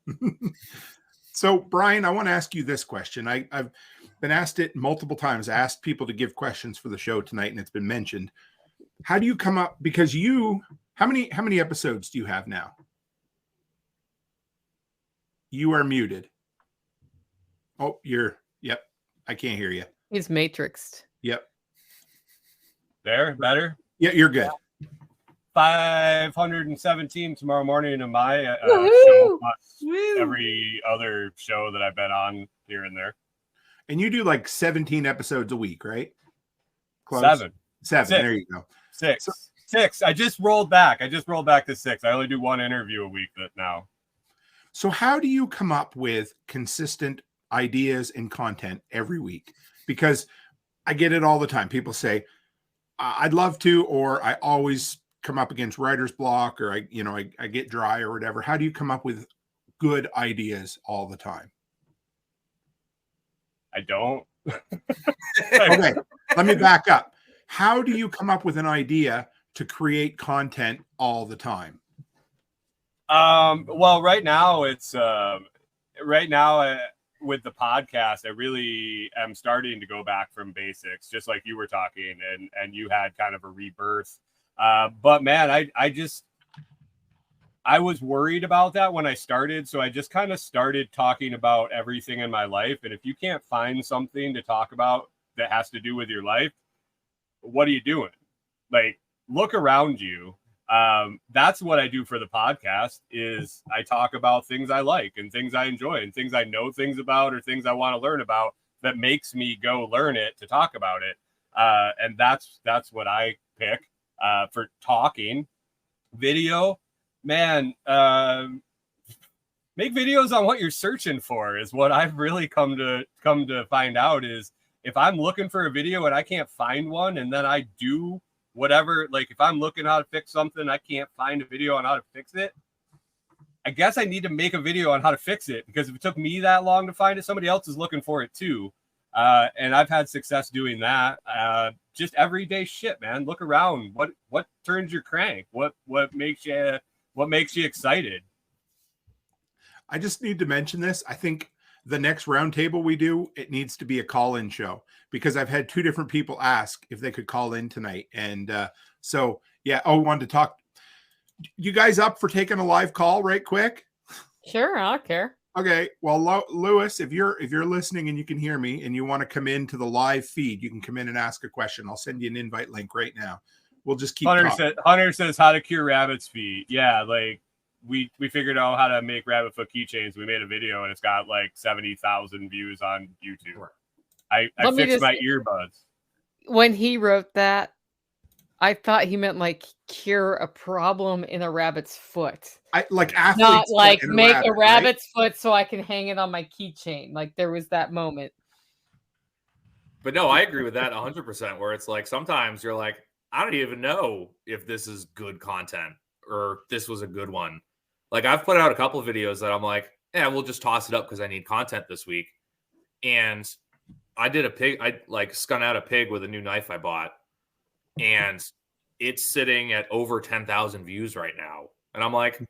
So, Brian, I want to ask you this question. I've been asked it multiple times. I asked people to give questions for the show tonight, and it's been mentioned. How do you come up? Because how many episodes do you have now? You are muted. Oh, yep. I can't hear you. He's matrixed. Yep. There, better? Yeah, you're good. 517 tomorrow morning in my Woohoo! show, plus Woo! every other show that I've been on here and there. And you do like 17 episodes a week, right? Close. Seven. Six. There you go. Six. I just rolled back to 6. I only do one interview a week now. So how do you come up with consistent ideas and content every week? Because I get it all the time. People say, I'd love to, or I always come up against writer's block, or I get dry or whatever. How do you come up with good ideas all the time? I don't. Okay, let me back up. How do you come up with an idea to create content all the time? Well, right now it's with the podcast, I really am starting to go back from basics, just like you were talking, and you had kind of a rebirth. But man, I was worried about that when I started. So I just kind of started talking about everything in my life. And if you can't find something to talk about that has to do with your life, what are you doing? Like, look around you. That's what I do for the podcast is I talk about things I like and things I enjoy and things I know things about or things I want to learn about that makes me go learn it to talk about it. And that's what I pick for talking. Video, man, make videos on what you're searching for is what I've really come to find out is if I'm looking for a video and I can't find one, and then I do whatever, like if I'm looking how to fix something, I can't find a video on how to fix it. I guess I need to make a video on how to fix it, because if it took me that long to find it, somebody else is looking for it too. And I've had success doing that. Just everyday shit, man. Look around. What turns your crank? What makes you excited? I just need to mention this. I think the next roundtable we do, it needs to be a call-in show, because I've had 2 different people ask if they could call in tonight. And so, yeah. Oh, wanted to talk. You guys up for taking a live call right quick? Sure, I don't care. Okay. Well, Lewis, if you're listening and you can hear me and you want to come into the live feed, you can come in and ask a question. I'll send you an invite link right now. We'll just keep talking. Hunter says how to cure rabbit's feet. Yeah, like we figured out how to make rabbit foot keychains. We made a video and it's got like 70,000 views on YouTube. I fixed my earbuds. When he wrote that, I thought he meant like cure a problem in a rabbit's foot. Like athletes, not like make a rabbit's right? foot so I can hang it on my keychain. Like there was that moment. But no, I agree with that 100%. Where it's like sometimes you're like, I don't even know if this is good content or this was a good one. Like I've put out a couple of videos that I'm like, yeah, we'll just toss it up because I need content this week. And I did a pig. I like skun out a pig with a new knife I bought, and it's sitting at over 10,000 views right now. And I'm like,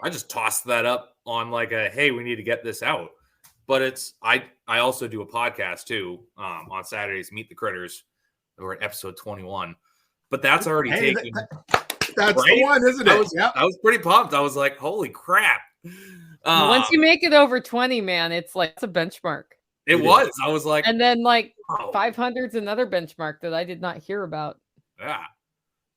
I just tossed that up on like a, hey, we need to get this out. But it's, I also do a podcast too on Saturdays, Meet the Critters. We're at episode 21, but that's already taken. That's right? The one, isn't it? I was pretty pumped. I was like, holy crap. Once you make it over 20, man, it's like, it's a benchmark. It was. I was like, and then like 500 is another benchmark that I did not hear about. Yeah.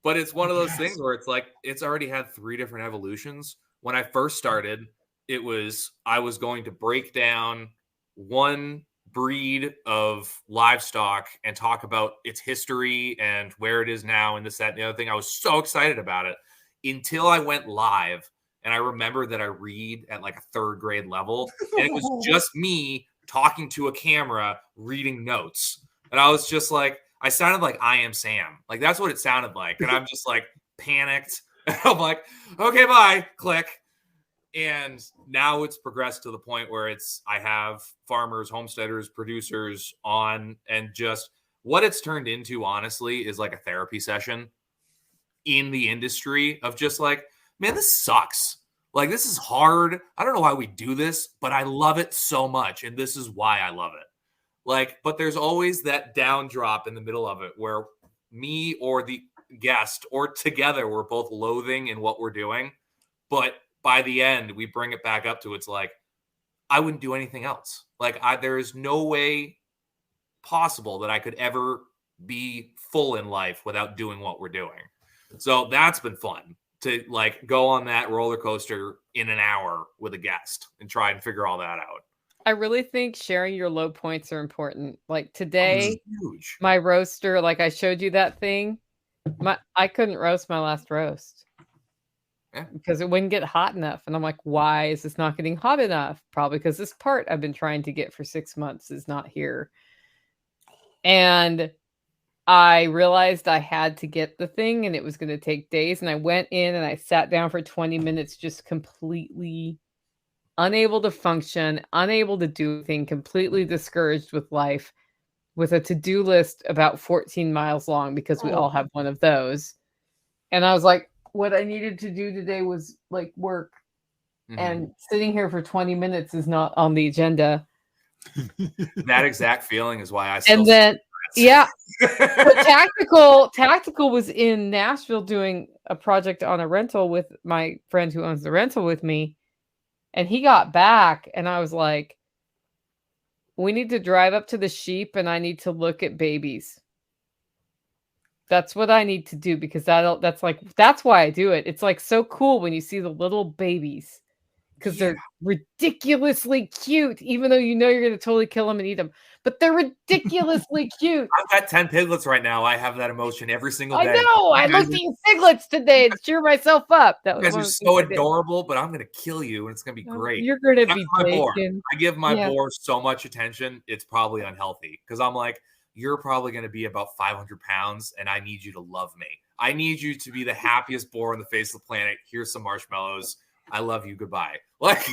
But it's one of those things where it's like, it's already had 3 different evolutions. When I first started, it was, I was going to break down one breed of livestock and talk about its history and where it is now and this, that, and the other thing. I was so excited about it until I went live. And I remember that I read at like a 3rd grade level, and it was just me talking to a camera, reading notes. And I was just like, I sounded like I Am Sam. Like that's what it sounded like. And I'm just like panicked. And I'm like, okay, bye, click. And now it's progressed to the point where it's, I have farmers, homesteaders, producers on, and just what it's turned into, honestly, is like a therapy session in the industry of just like, man, this sucks. Like, this is hard. I don't know why we do this, but I love it so much. And this is why I love it. Like, but there's always that down drop in the middle of it where me or the guest or together, we're both loathing in what we're doing. But by the end, we bring it back up to, it's like, I wouldn't do anything else. Like, there is no way possible that I could ever be full in life without doing what we're doing. So that's been fun to like go on that roller coaster in an hour with a guest and try and figure all that out. I really think sharing your low points are important. Like today, Huge. my roaster, like I showed you that thing. I couldn't roast my last roast. Yeah. Because it wouldn't get hot enough. And I'm like, why is this not getting hot enough? Probably because this part I've been trying to get for 6 months is not here. And I realized I had to get the thing and it was going to take days. And I went in and I sat down for 20 minutes, just completely unable to function, unable to do anything, completely discouraged with life, with a to-do list about 14 miles long because we all have one of those. And I was like, what I needed to do today was like work. And sitting here for 20 minutes is not on the agenda. That exact feeling is why I still. And then, yeah, but Tactical was in Nashville doing a project on a rental with my friend who owns the rental with me. And he got back and I was like, we need to drive up to the sheep and I need to look at babies. That's what I need to do because that's why I do it. It's like so cool when you see the little babies because they're ridiculously cute, even though you know you're going to totally kill them and eat them, but they're ridiculously cute. I've got 10 piglets right now. I have that emotion every single day. I know. I looked at your piglets today to cheer myself up. That was you guys are so adorable, but I'm going to kill you and it's going to be great. You're going to be bacon. I give my boar so much attention. It's probably unhealthy because I'm like, you're probably going to be about 500 pounds and I need you to love me. I need you to be the happiest boar on the face of the planet. Here's some marshmallows. I love you. Goodbye. Like,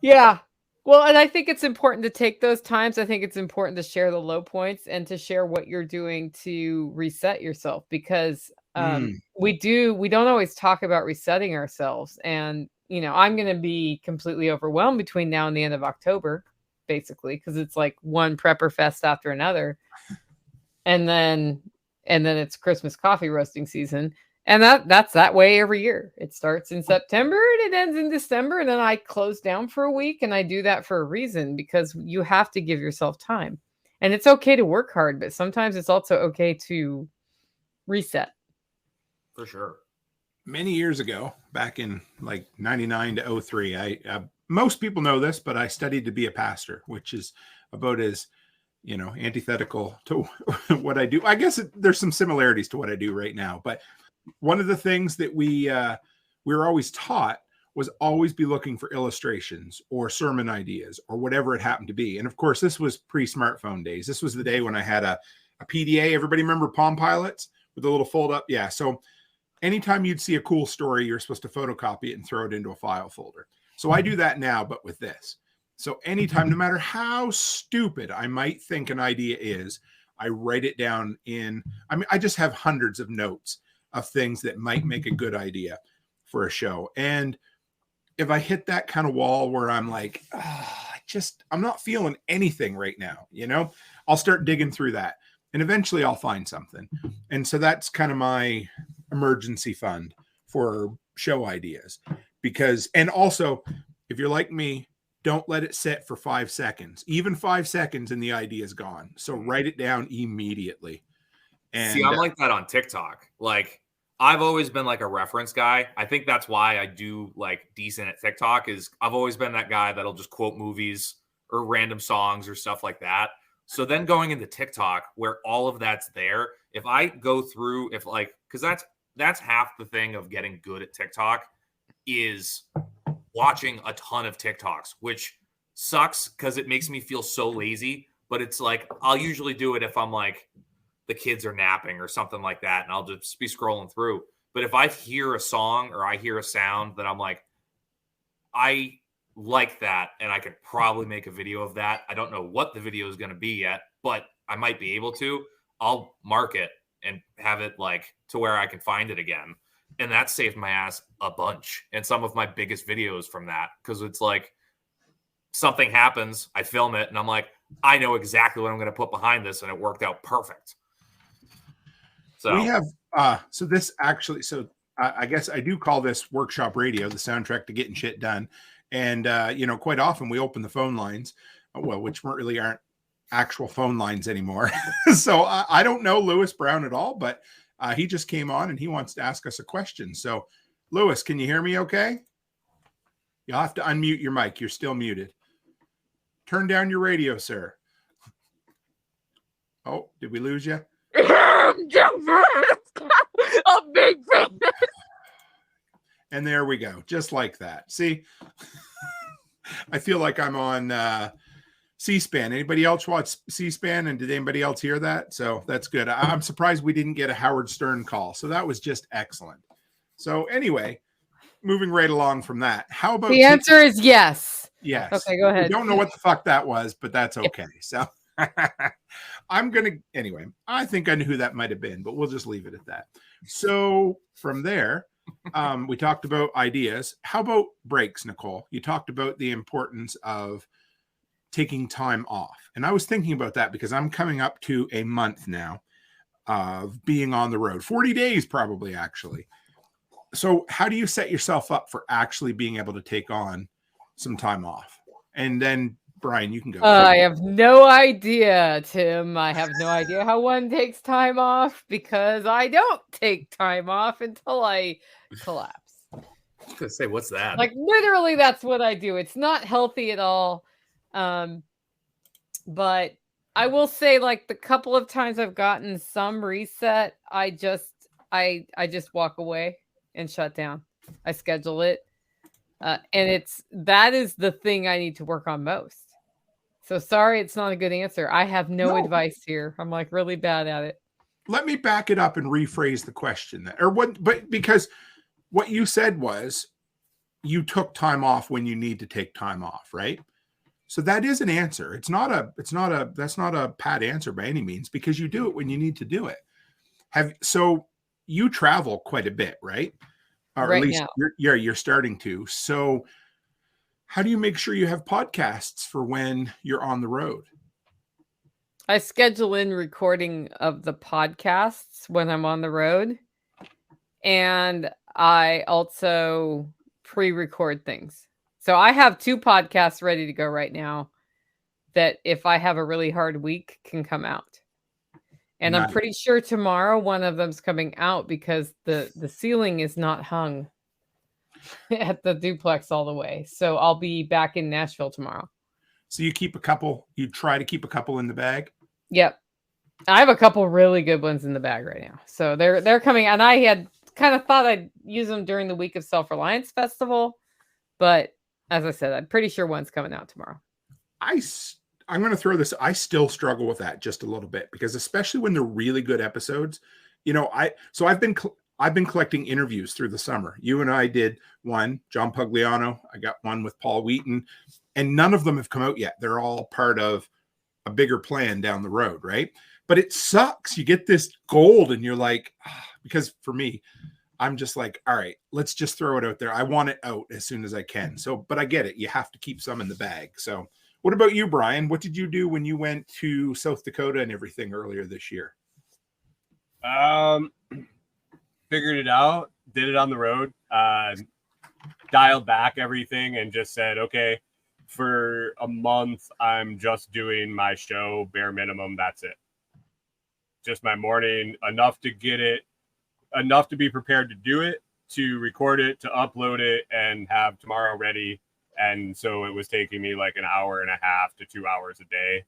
yeah. Well, and I think it's important to take those times. I think it's important to share the low points and to share what you're doing to reset yourself because we don't always talk about resetting ourselves. And, you know, I'm going to be completely overwhelmed between now and the end of October, basically, because it's like one prepper fest after another. And then it's Christmas coffee roasting season. And that's that way every year. It starts in September and it ends in December. And then I close down for a week. And I do that for a reason because you have to give yourself time. And it's okay to work hard, but sometimes it's also okay to reset. For sure. Many years ago, back in like 99 to 03, I most people know this, but I studied to be a pastor, which is about as, you know, antithetical to what I do. I guess there's some similarities to what I do right now, but one of the things that we were always taught was always be looking for illustrations or sermon ideas or whatever it happened to be. And of course, this was pre-smartphone days. This was the day when I had a PDA. Everybody remember Palm Pilots with the little fold up? Yeah. So anytime you'd see a cool story, you're supposed to photocopy it and throw it into a file folder. So I do that now, but with this. So anytime, no matter how stupid I might think an idea is, I write it down I just have hundreds of notes of things that might make a good idea for a show. And if I hit that kind of wall where I'm like, I'm not feeling anything right now, you know, I'll start digging through that and eventually I'll find something. And so that's kind of my emergency fund for show ideas and also if you're like me, don't let it sit for 5 seconds, even 5 seconds and the idea is gone. So write it down immediately. And see, I'm like that on TikTok. Like I've always been like a reference guy. I think that's why I do like decent at TikTok is I've always been that guy that'll just quote movies or random songs or stuff like that. So then going into TikTok where all of that's there, if I go through, because that's half the thing of getting good at TikTok is watching a ton of TikToks, which sucks because it makes me feel so lazy. But it's like I'll usually do it if I'm like the kids are napping or something like that, and I'll just be scrolling through. But if I hear a song or I hear a sound that I'm like, I like that, and I could probably make a video of that. I don't know what the video is going to be yet, but I might be able to. I'll mark it and have it like to where I can find it again. And that saved my ass a bunch. And some of my biggest videos from that, because it's like something happens, I film it, and I'm like, I know exactly what I'm going to put behind this, and it worked out perfect. So we have I guess I do call this workshop radio, the soundtrack to getting shit done. And quite often we open the phone lines, which really aren't actual phone lines anymore. So I don't know Lewis Brown at all, but He just came on and he wants to ask us a question. So, Lewis, can you hear me okay? You'll have to unmute your mic. You're still muted. Turn down your radio, sir. Oh, did we lose you? A big fan. And there we go. Just like that. See, I feel like I'm on C-SPAN. Anybody else watch C-SPAN? And did anybody else hear that? So that's good. I'm surprised we didn't get a Howard Stern call. So that was just excellent. So anyway, moving right along from that. How about the answer is yes. Yes. Okay, go ahead. We don't know what the fuck that was, but that's okay. So anyway, I think I knew who that might have been, but we'll just leave it at that. So from there, we talked about ideas. How about breaks, Nicole? You talked about the importance of taking time off. And I was thinking about that because I'm coming up to a month now of being on the road, 40 days probably, actually. So how do you set yourself up for actually being able to take on some time off? And then, Brian, you can go. I have no idea, Tim. I have no idea how one takes time off because I don't take time off until I collapse. I was gonna say, what's that? Like literally, that's what I do. It's not healthy at all. But I will say, like the couple of times I've gotten some reset, I just walk away and shut down. I schedule it. And that is the thing I need to work on most. So sorry, it's not a good answer. I have no advice here. I'm like really bad at it. Let me back it up and rephrase the question but because what you said was you took time off when you need to take time off, right? So that is an answer. That's not a pat answer by any means because you do it when you need to do it. So you travel quite a bit, right? Or right at least now. You're starting to. So how do you make sure you have podcasts for when you're on the road? I schedule in recording of the podcasts when I'm on the road. And I also pre-record things. So I have 2 podcasts ready to go right now that if I have a really hard week can come out. And nice. I'm pretty sure tomorrow one of them's coming out because the ceiling is not hung at the duplex all the way. So I'll be back in Nashville tomorrow. So you try to keep a couple in the bag? Yep. I have a couple really good ones in the bag right now. So they're coming, and I had kind of thought I'd use them during the week of Self-Reliance Festival, but as I said, I'm pretty sure one's coming out tomorrow. I'm going to throw this. I still struggle with that just a little bit because especially when they're really good episodes, I've been collecting interviews through the summer. You and I did one, John Pugliano. I got one with Paul Wheaton, and none of them have come out yet. They're all part of a bigger plan down the road, right? But it sucks. You get this gold and you're like, because for me, I'm just like, all right, let's just throw it out there. I want it out as soon as I can. So, but I get it. You have to keep some in the bag. So what about you, Brian? What did you do when you went to South Dakota and everything earlier this year? Figured it out, did it on the road, dialed back everything and just said, okay, for a month, I'm just doing my show, bare minimum. That's it. Just my morning, enough to get it, enough to be prepared to do it, to record it, to upload it, and have tomorrow ready. And so it was taking me like an hour and a half to 2 hours a day.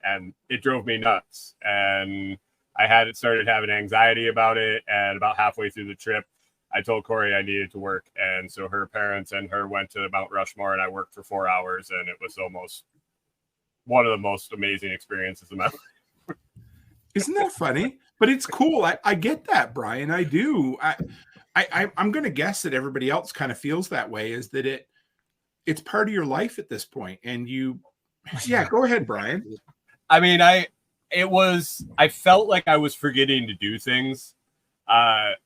And it drove me nuts. And I started having anxiety about it. And about halfway through the trip, I told Corey I needed to work. And so her parents and her went to Mount Rushmore, and I worked for 4 hours. And it was almost one of the most amazing experiences of my life. Isn't that funny? But it's cool. I get that, Brian. I do. I'm going to guess that everybody else kind of feels that way, is that it's part of your life at this point. And yeah, go ahead, Brian. I mean, I felt like I was forgetting to do things. I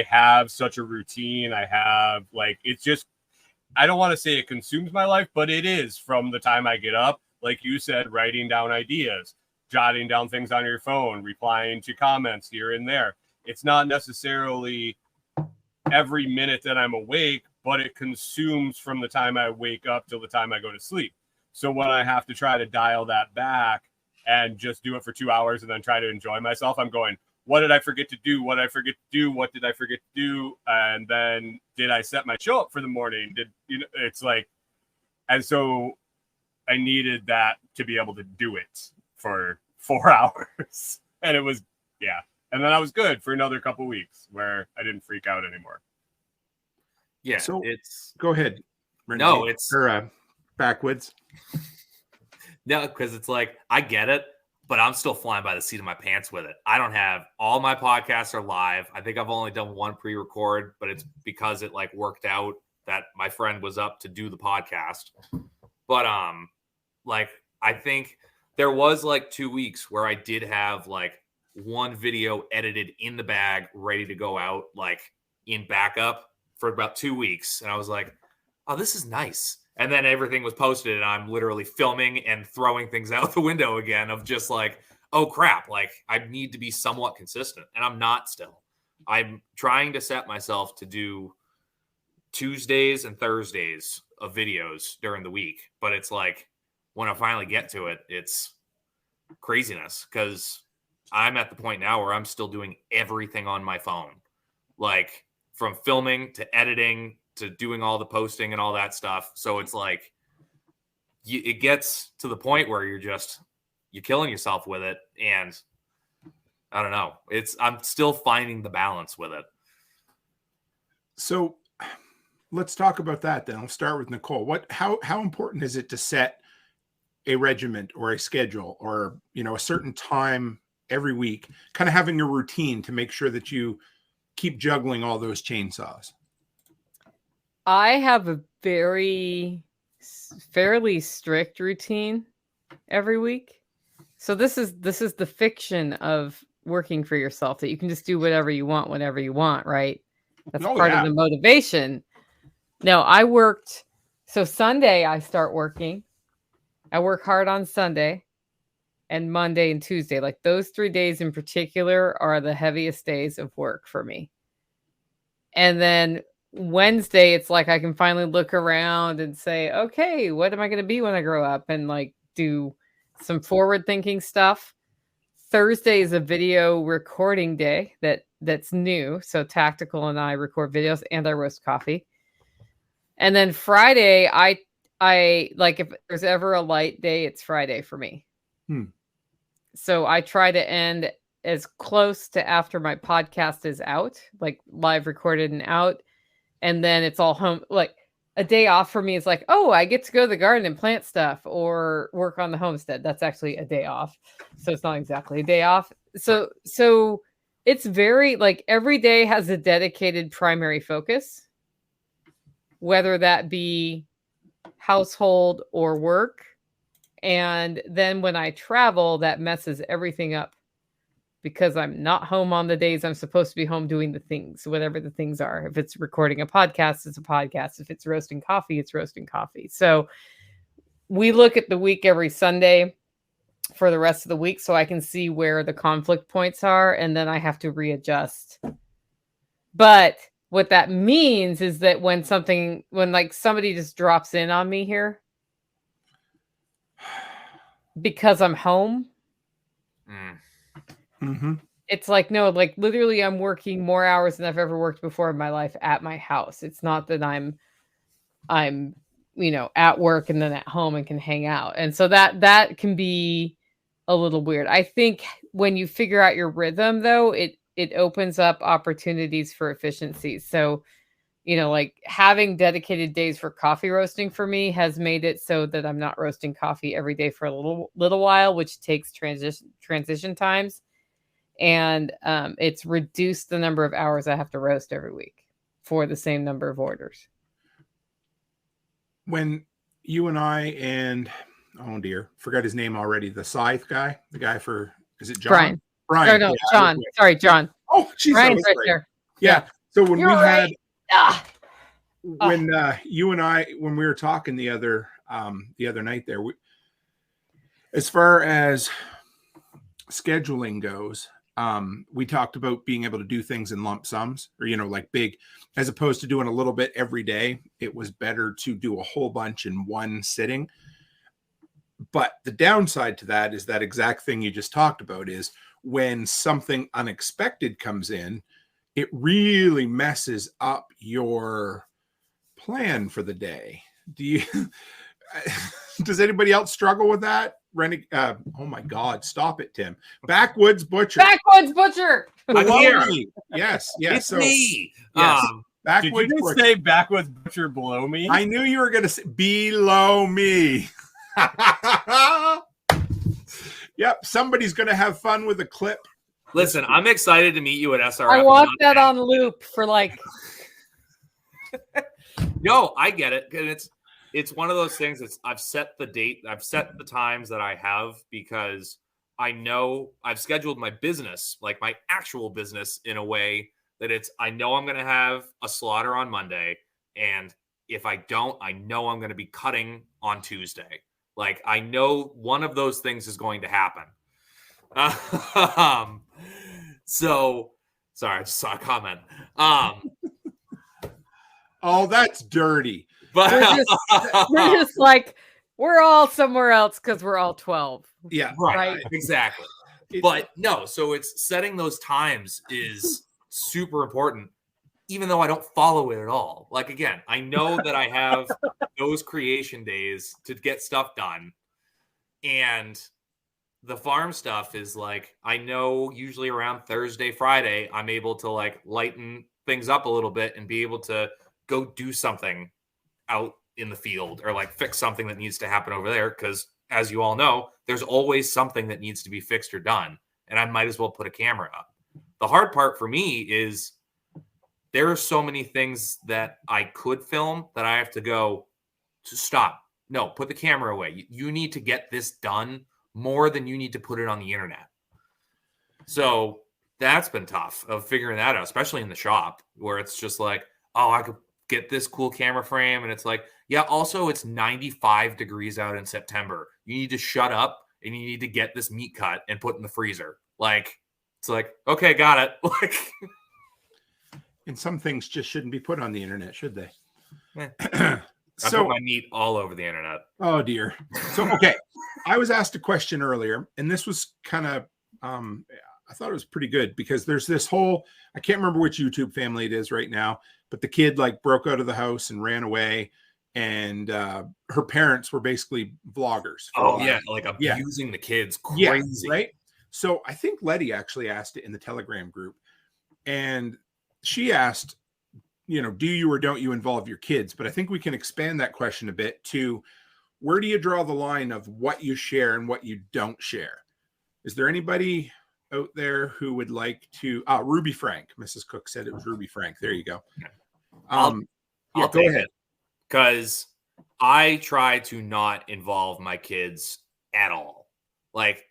have such a routine. I have it's just, I don't want to say it consumes my life, but it is from the time I get up, like you said, writing down ideas, jotting down things on your phone, replying to comments here and there. It's not necessarily every minute that I'm awake, but it consumes from the time I wake up till the time I go to sleep. So when I have to try to dial that back and just do it for 2 hours and then try to enjoy myself, I'm going, what did I forget to do? What did I forget to do? What did I forget to do? And then did I set my show up for the morning? It's like, and so I needed that to be able to do it for 4 hours. And it was, yeah. And then I was good for another couple weeks where I didn't freak out anymore. Yeah. So it's go ahead. No, it's Backwoods. No, because it's like, I get it, but I'm still flying by the seat of my pants with it. I don't have all my podcasts are live. I think I've only done one pre-record, but it's because it like worked out that my friend was up to do the podcast. But like I think there was like 2 weeks where I did have like one video edited in the bag, ready to go out, like in backup for about 2 weeks. And I was like, oh, this is nice. And then everything was posted and I'm literally filming and throwing things out the window again of just like, oh crap, like I need to be somewhat consistent. And I'm not still. I'm trying to set myself to do Tuesdays and Thursdays of videos during the week. But it's like, when I finally get to it, it's craziness because I'm at the point now where I'm still doing everything on my phone. Like from filming to editing to doing all the posting and all that stuff. So it's like, it gets to the point where you're killing yourself with it. And I don't know, I'm still finding the balance with it. So let's talk about that then. I'll start with Nicole. How important is it to set a regiment or a schedule or, a certain time every week, kind of having a routine to make sure that you keep juggling all those chainsaws? I have a fairly strict routine every week. So this is the fiction of working for yourself, that you can just do whatever you want, whenever you want, right? That's part of the motivation. No, so Sunday I start working. I work hard on Sunday and Monday and Tuesday. Like those 3 days in particular are the heaviest days of work for me. And then Wednesday, it's like I can finally look around and say, okay, what am I going to be when I grow up? And like do some forward thinking stuff. Thursday is a video recording day that's new. So Tactical and I record videos and I roast coffee. And then Friday, I like if there's ever a light day, it's Friday for me. So I try to end as close to after my podcast is out, like live recorded and out. And then it's all home. Like a day off for me is like, oh, I get to go to the garden and plant stuff or work on the homestead. That's actually a day off. So it's not exactly a day off. So it's very like every day has a dedicated primary focus, whether that be household or work. And then when I travel, that messes everything up because I'm not home on the days I'm supposed to be home doing the things, whatever the things are. If it's recording a podcast, it's a podcast. If it's roasting coffee, it's roasting coffee. So we look at the week every Sunday for the rest of the week so I can see where the conflict points are. And then I have to readjust. But what that means is that when like somebody just drops in on me here because I'm home, it's like, no, like literally I'm working more hours than I've ever worked before in my life at my house. It's not that I'm at work and then at home and can hang out. And so that can be a little weird. I think when you figure out your rhythm though, it opens up opportunities for efficiency. So, like having dedicated days for coffee roasting for me has made it so that I'm not roasting coffee every day for a little while, which takes transition times. And it's reduced the number of hours I have to roast every week for the same number of orders. When you and I and, oh dear, forgot his name already, the Scythe guy, the guy for, is it John? Brian. No, John. Sorry, John. Oh, geez, Brian's right there. Yeah. So when You're right. When you and I, when we were talking the other night there, as far as scheduling goes, we talked about being able to do things in lump sums or, like big, as opposed to doing a little bit every day. It was better to do a whole bunch in one sitting. But the downside to that is that exact thing you just talked about is when something unexpected comes in, it really messes up your plan for the day. Does anybody else struggle with that? Oh my God, stop it, Tim. Backwoods Butcher. Backwoods Butcher. I'm here. Yes. It's me. Yes. Did you just say Backwoods Butcher below me? I knew you were going to say below me. Yep. Somebody's going to have fun with a clip. Listen, I'm excited to meet you at SRF. I want that on loop for like. No, I get it. And it's one of those things. I've set the date. I've set the times that I have because I know I've scheduled my business, like my actual business, in a way that I know I'm going to have a slaughter on Monday. And if I don't, I know I'm going to be cutting on Tuesday. Like, I know one of those things is going to happen. So sorry, I just saw a comment. Oh, that's dirty. But we're just like, we're all somewhere else because we're all 12. Yeah, right. Exactly. But no, so it's setting those times is super important, even though I don't follow it at all. Like, again, I know that I have those creation days to get stuff done. And the farm stuff is like, I know usually around Thursday, Friday, I'm able to like lighten things up a little bit and be able to go do something out in the field or like fix something that needs to happen over there. Because as you all know, there's always something that needs to be fixed or done. And I might as well put a camera up. The hard part for me is there are so many things that I could film that I have to go to stop. No, put the camera away. You need to get this done more than you need to put it on the internet. So that's been tough of figuring that out, especially in the shop where it's just like, oh, I could get this cool camera frame. And it's like, yeah, also it's 95 degrees out in September. You need to shut up and you need to get this meat cut and put in the freezer. Like, it's like, okay, got it. Like, and some things just shouldn't be put on the internet, should they? I put my meat all over the internet. Oh dear. So, okay. I was asked a question earlier, and this was kind of, I thought it was pretty good because there's this whole, I can't remember which YouTube family it is right now, but the kid like broke out of the house and ran away, and her parents were basically vloggers. Oh yeah, like abusing the kids. Crazy. Yeah, right? So I think Letty actually asked it in the Telegram group, and she asked, do you or don't you involve your kids? But I think we can expand that question a bit to where do you draw the line of what you share and what you don't share? Is there anybody out there who would like to? Ruby Frank. Mrs. Cook said it was Ruby Frank. There you go. I'll go ahead. Because I try to not involve my kids at all. Like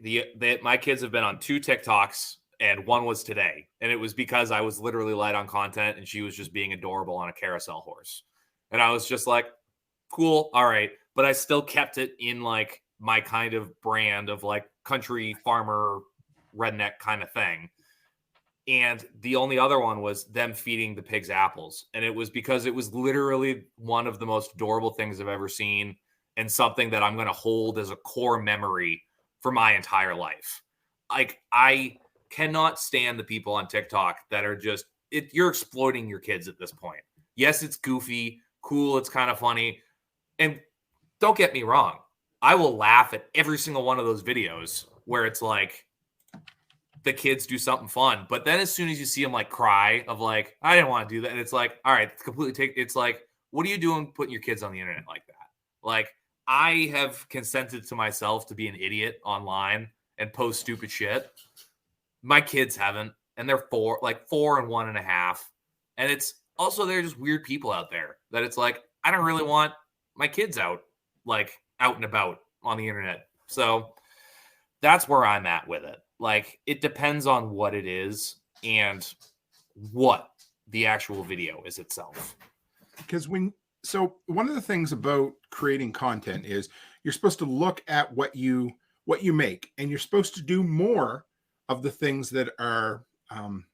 my kids have been on 2 TikToks. And one was today. And it was because I was literally light on content and she was just being adorable on a carousel horse. And I was just like, cool. All right. But I still kept it in like my kind of brand of like country farmer redneck kind of thing. And the only other one was them feeding the pigs apples. And it was because it was literally one of the most adorable things I've ever seen and something that I'm going to hold as a core memory for my entire life. Like, I cannot stand the people on TikTok that are just, you're exploiting your kids at this point. Yes, it's goofy, cool, it's kind of funny. And don't get me wrong, I will laugh at every single one of those videos where it's like the kids do something fun. But then as soon as you see them like cry of like, I didn't want to do that. And it's like, all right, it's like, what are you doing putting your kids on the internet like that? Like, I have consented to myself to be an idiot online and post stupid shit. My kids haven't, and they're 4 and 1.5. And it's also, they're just weird people out there that it's like, I don't really want my kids out and about on the internet. So that's where I'm at with it. Like, it depends on what it is and what the actual video is itself. Because one of the things about creating content is you're supposed to look at what you make, and you're supposed to do more of the things that are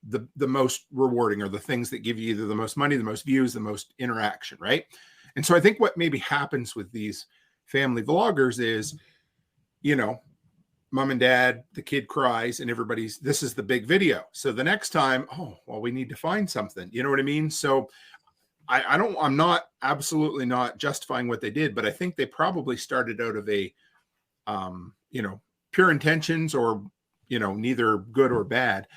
the most rewarding, or the things that give you either the most money, the most views, the most interaction, right? And so I think what maybe happens with these family vloggers is, mom and dad, the kid cries, and this is the big video. So the next time, oh, well, we need to find something. You know what I mean? So I'm not absolutely not justifying what they did, but I think they probably started out of a, pure intentions or, neither good or bad.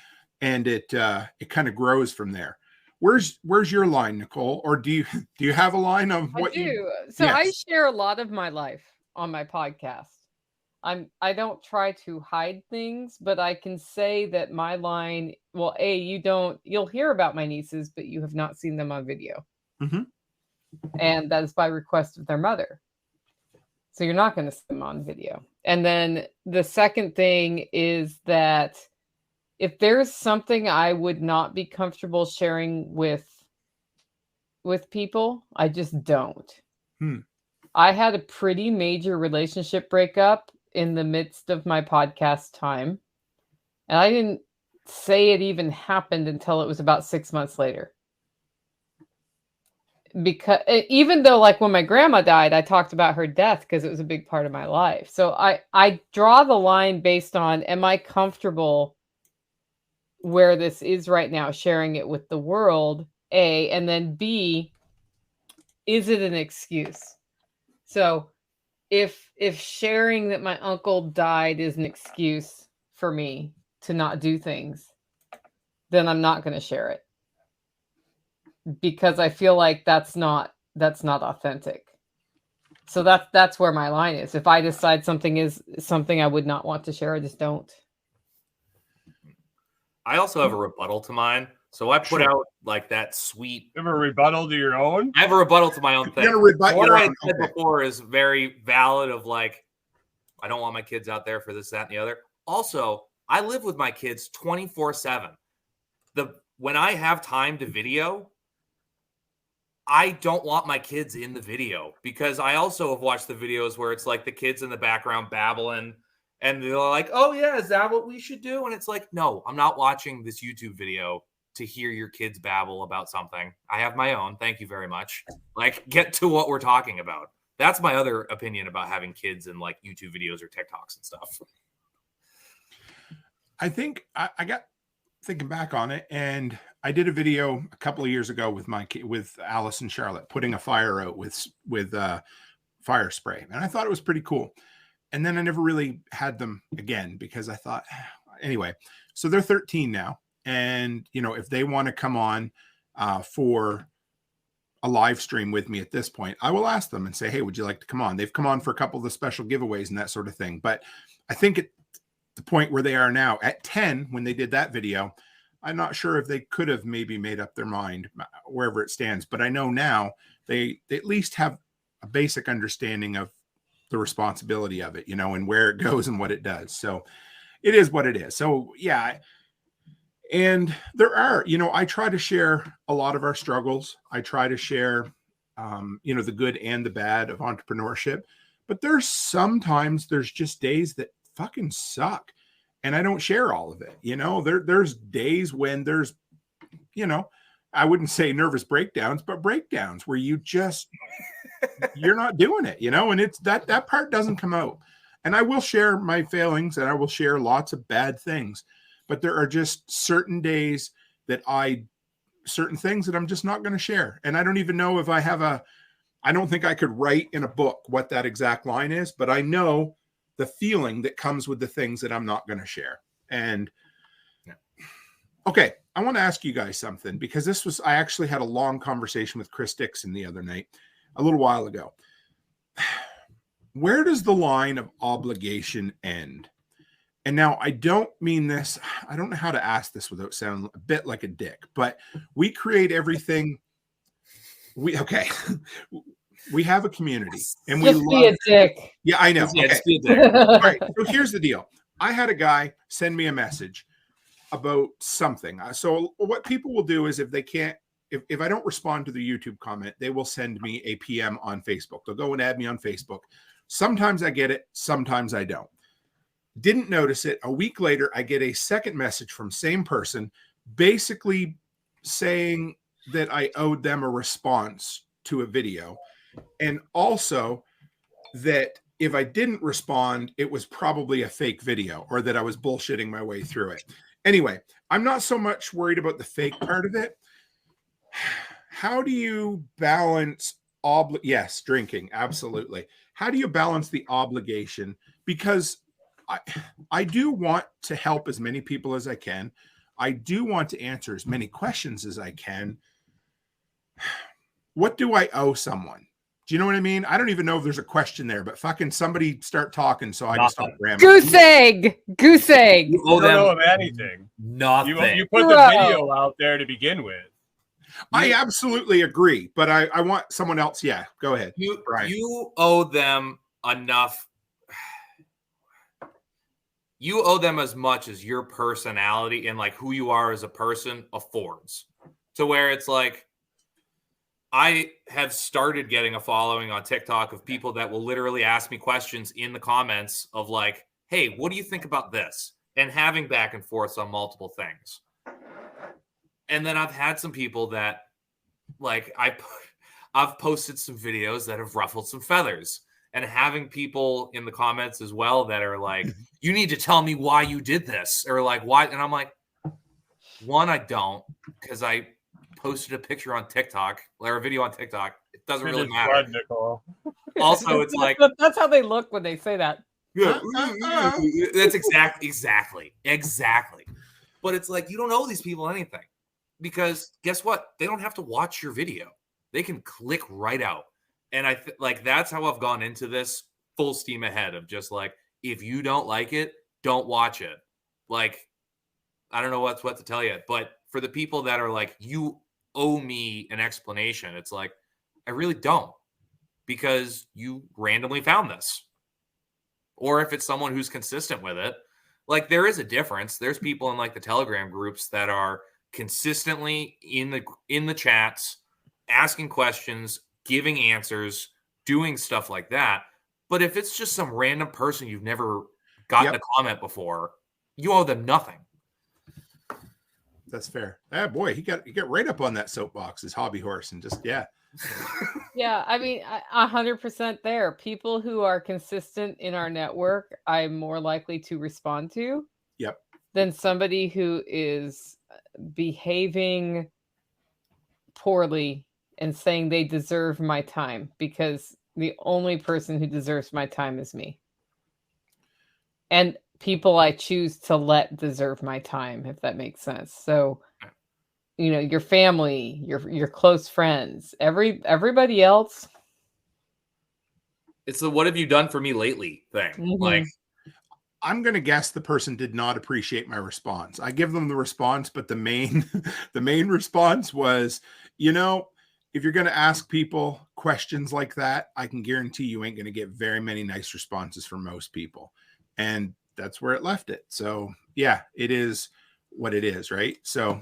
And it kind of grows from there. Where's your line, Nicole? Or do you have a line of what I do. you? So Yes. I share a lot of my life on my podcast. I don't try to hide things, but I can say that my line, well, you'll hear about my nieces, but you have not seen them on video. Mm-hmm. And that is by request of their mother. So you're not going to see them on video. And then the second thing is that if there's something I would not be comfortable sharing with people, I just don't. I had a pretty major relationship breakup in the midst of my podcast time. And I didn't say it even happened until it was about 6 months later. Because even though, like, when my grandma died, I talked about her death because it was a big part of my life. So I draw the line based on, am I comfortable where this is right now, sharing it with the world, A, and then B, is it an excuse? So if sharing that my uncle died is an excuse for me to not do things, then I'm not going to share it, because I feel like that's not authentic. So that's where my line is. If I decide something is something I would not want to share, I just don't. I also have a rebuttal to mine. So I put out like that sweet. You have a rebuttal to your own? I have a rebuttal to my own thing. What I said before is very valid of like, I don't want my kids out there for this, that, and the other. Also, I live with my kids 24/7. When I have time to video, I don't want my kids in the video, because I also have watched the videos where it's like the kids in the background babbling and they're like, oh yeah, is that what we should do? And it's like, no, I'm not watching this YouTube video to hear your kids babble about something. I have my own. Thank you very much. Like, get to what we're talking about. That's my other opinion about having kids in like YouTube videos or TikToks and stuff. I think I got thinking back on it, and I did a video a couple of years ago with Alice and Charlotte putting a fire out with fire spray, and I thought it was pretty cool. And then I never really had them again because I thought, anyway. So they're 13 now, and if they want to come on for a live stream with me at this point, I will ask them and say, hey, would you like to come on? They've come on for a couple of the special giveaways and that sort of thing. But I think at the point where they are now at 10, when they did that video, I'm not sure if they could have maybe made up their mind wherever it stands. But I know now they at least have a basic understanding of the responsibility of it, and where it goes and what it does. So it is what it is. So yeah. And there are, I try to share a lot of our struggles. I try to share, the good and the bad of entrepreneurship, but sometimes there's just days that fucking suck. And I don't share all of it. There's days when there's, I wouldn't say nervous breakdowns, but breakdowns where you just, you're not doing it, and it's that part doesn't come out. And I will share my failings and I will share lots of bad things, but there are just certain days that certain things that I'm just not going to share. And I don't even know if I don't think I could write in a book what that exact line is, but I know the feeling that comes with the things that I'm not going to share. And okay, I want to ask you guys something, because I actually had a long conversation with Chris Dixon the other night, a little while ago. Where does the line of obligation end? And now I don't mean this, I don't know how to ask this without sounding a bit like a dick, but we create everything. We have a community, and we Just be a dick. Yeah, I know. Yeah, okay. just be a dick. All right. So here's the deal. I had a guy send me a message about something. So what people will do is if I don't respond to the YouTube comment, they will send me a PM on Facebook. They'll go and add me on Facebook. Sometimes I get it. Sometimes I don't. Didn't notice it. A week later, I get a second message from same person, basically saying that I owed them a response to a video. And also that if I didn't respond, it was probably a fake video or that I was bullshitting my way through it. Anyway, I'm not so much worried about the fake part of it. How do you balance yes, drinking, absolutely. How do you balance the obligation? Because I do want to help as many people as I can. I do want to answer as many questions as I can. What do I owe someone? Do you know what I mean? I don't even know if there's a question there, but fucking somebody start talking so I can stop rambling. Goose egg! Goose egg! You don't know of anything. Nothing. You put the video out there to begin with. I absolutely agree, but I want someone else. Yeah, go ahead. You owe them enough. You owe them as much as your personality and like who you are as a person affords. To where it's like, I have started getting a following on TikTok of people that will literally ask me questions in the comments of like, hey, what do you think about this? And having back and forth on multiple things. And then I've had some people that like I've posted some videos that have ruffled some feathers, and having people in the comments as well that are like, you need to tell me why you did this, or like why. And I'm like, one, I don't, because I posted a picture on TikTok or a video on TikTok. It doesn't really matter. Blood, Nicole. Also, it's like that's how they look when they say that. Yeah, that's exactly. But it's like, you don't owe these people anything, because guess what? They don't have to watch your video. They can click right out. And I like that's how I've gone into this full steam ahead of just like, if you don't like it, don't watch it. Like, I don't know what to tell you, but for the people that are like, you owe me an explanation, it's like, I really don't, because you randomly found this. Or if it's someone who's consistent with it, like there is a difference. There's people in like the Telegram groups that are consistently in the chats, asking questions, giving answers, doing stuff like that. But if it's just some random person you've never gotten a comment before, you owe them nothing. That's fair. Ah, boy, he got right up on that soapbox, his hobby horse, and just yeah. I mean, 100% there. People who are consistent in our network, I'm more likely to respond to. Yep. Than somebody who is behaving poorly and saying they deserve my time, because the only person who deserves my time is me. And people I choose to let deserve my time, if that makes sense. So, you know, your family, your close friends, everybody else. It's the "what have you done for me lately" thing. Mm-hmm. Like, I'm going to guess the person did not appreciate my response. I give them the response, but the main response was, you know, if you're going to ask people questions like that, I can guarantee you ain't going to get very many nice responses from most people. And that's where it left it. So yeah, it is what it is. Right. So,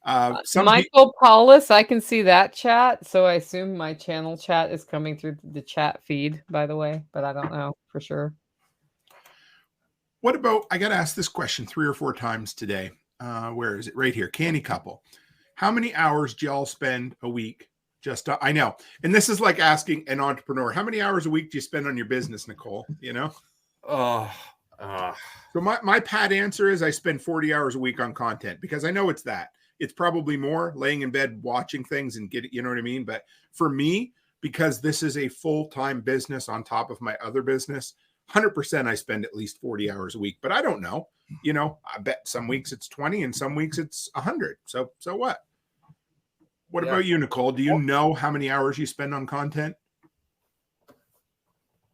Michael Paulus, I can see that chat. So I assume my channel chat is coming through the chat feed, by the way, but I don't know for sure. What about, I got to ask this question 3 or 4 times today. Where is it? Right here. Canny Couple. How many hours do y'all spend a week? Just, I know. And this is like asking an entrepreneur, how many hours a week do you spend on your business, Nicole? You know? So my pat answer is I spend 40 hours a week on content, because I know it's that. It's probably more laying in bed, watching things and get it, you know what I mean? But for me, because this is a full-time business on top of my other business, 100% I spend at least 40 hours a week, but I don't know, you know, I bet some weeks it's 20 and some weeks it's 100. So what? What about you, Nicole? Do you know how many hours you spend on content?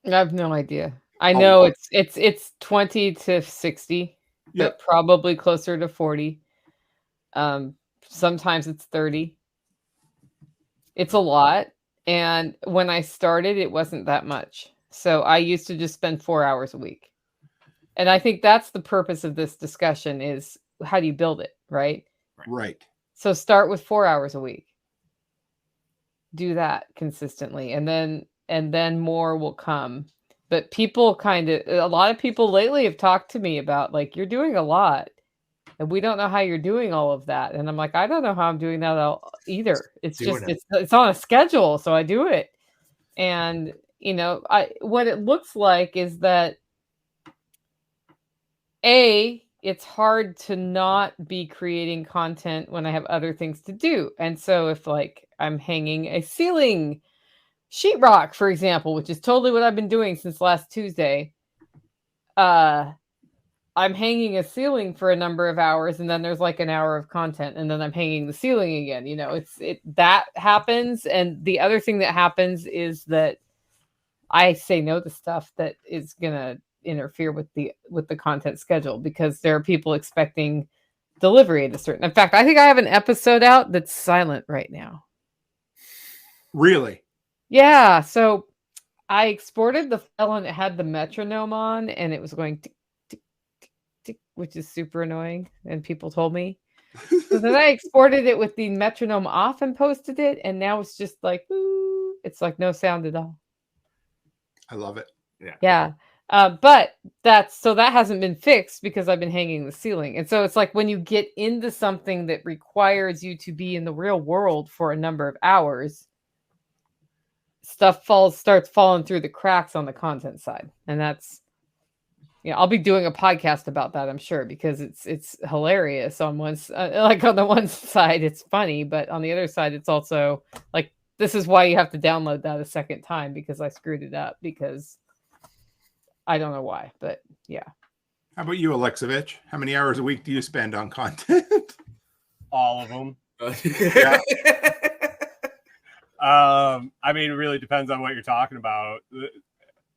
I have no idea. I know it's 20 to 60, but probably closer to 40. Sometimes it's 30. It's a lot. And when I started, it wasn't that much. So I used to just spend 4 hours a week. And I think that's the purpose of this discussion, is how do you build it, right? Right. So start with 4 hours a week. Do that consistently. And then more will come. But people a lot of people lately have talked to me about like, you're doing a lot and we don't know how you're doing all of that. And I'm like, I don't know how I'm doing that either. It's just, it's on a schedule. So I do it. And, what it looks like is that it's hard to not be creating content when I have other things to do. And so if like I'm hanging a ceiling sheetrock, for example, which is totally what I've been doing since last Tuesday, I'm hanging a ceiling for a number of hours, and then there's like an hour of content, and then I'm hanging the ceiling again. That happens. And the other thing that happens is that I say no to stuff that is gonna interfere with the content schedule, because there are people expecting delivery at a certain. In fact, I think I have an episode out that's silent right now. Really? Yeah. So I exported the file and it had the metronome on, and it was going tick, tick, tick, tick, which is super annoying. And people told me. So then I exported it with the metronome off and posted it, and now it's just like, ooh, it's like no sound at all. I love it. Yeah. But that hasn't been fixed because I've been hanging the ceiling. And so it's like when you get into something that requires you to be in the real world for a number of hours, stuff starts falling through the cracks on the content side. And that's, I'll be doing a podcast about that, I'm sure, because it's hilarious on one like on the one side, it's funny, but on the other side, it's also like, this is why you have to download that a second time, because I screwed it up, because I don't know why, but yeah. How about you, Alexovich? How many hours a week do you spend on content? All of them. Yeah. I mean, it really depends on what you're talking about.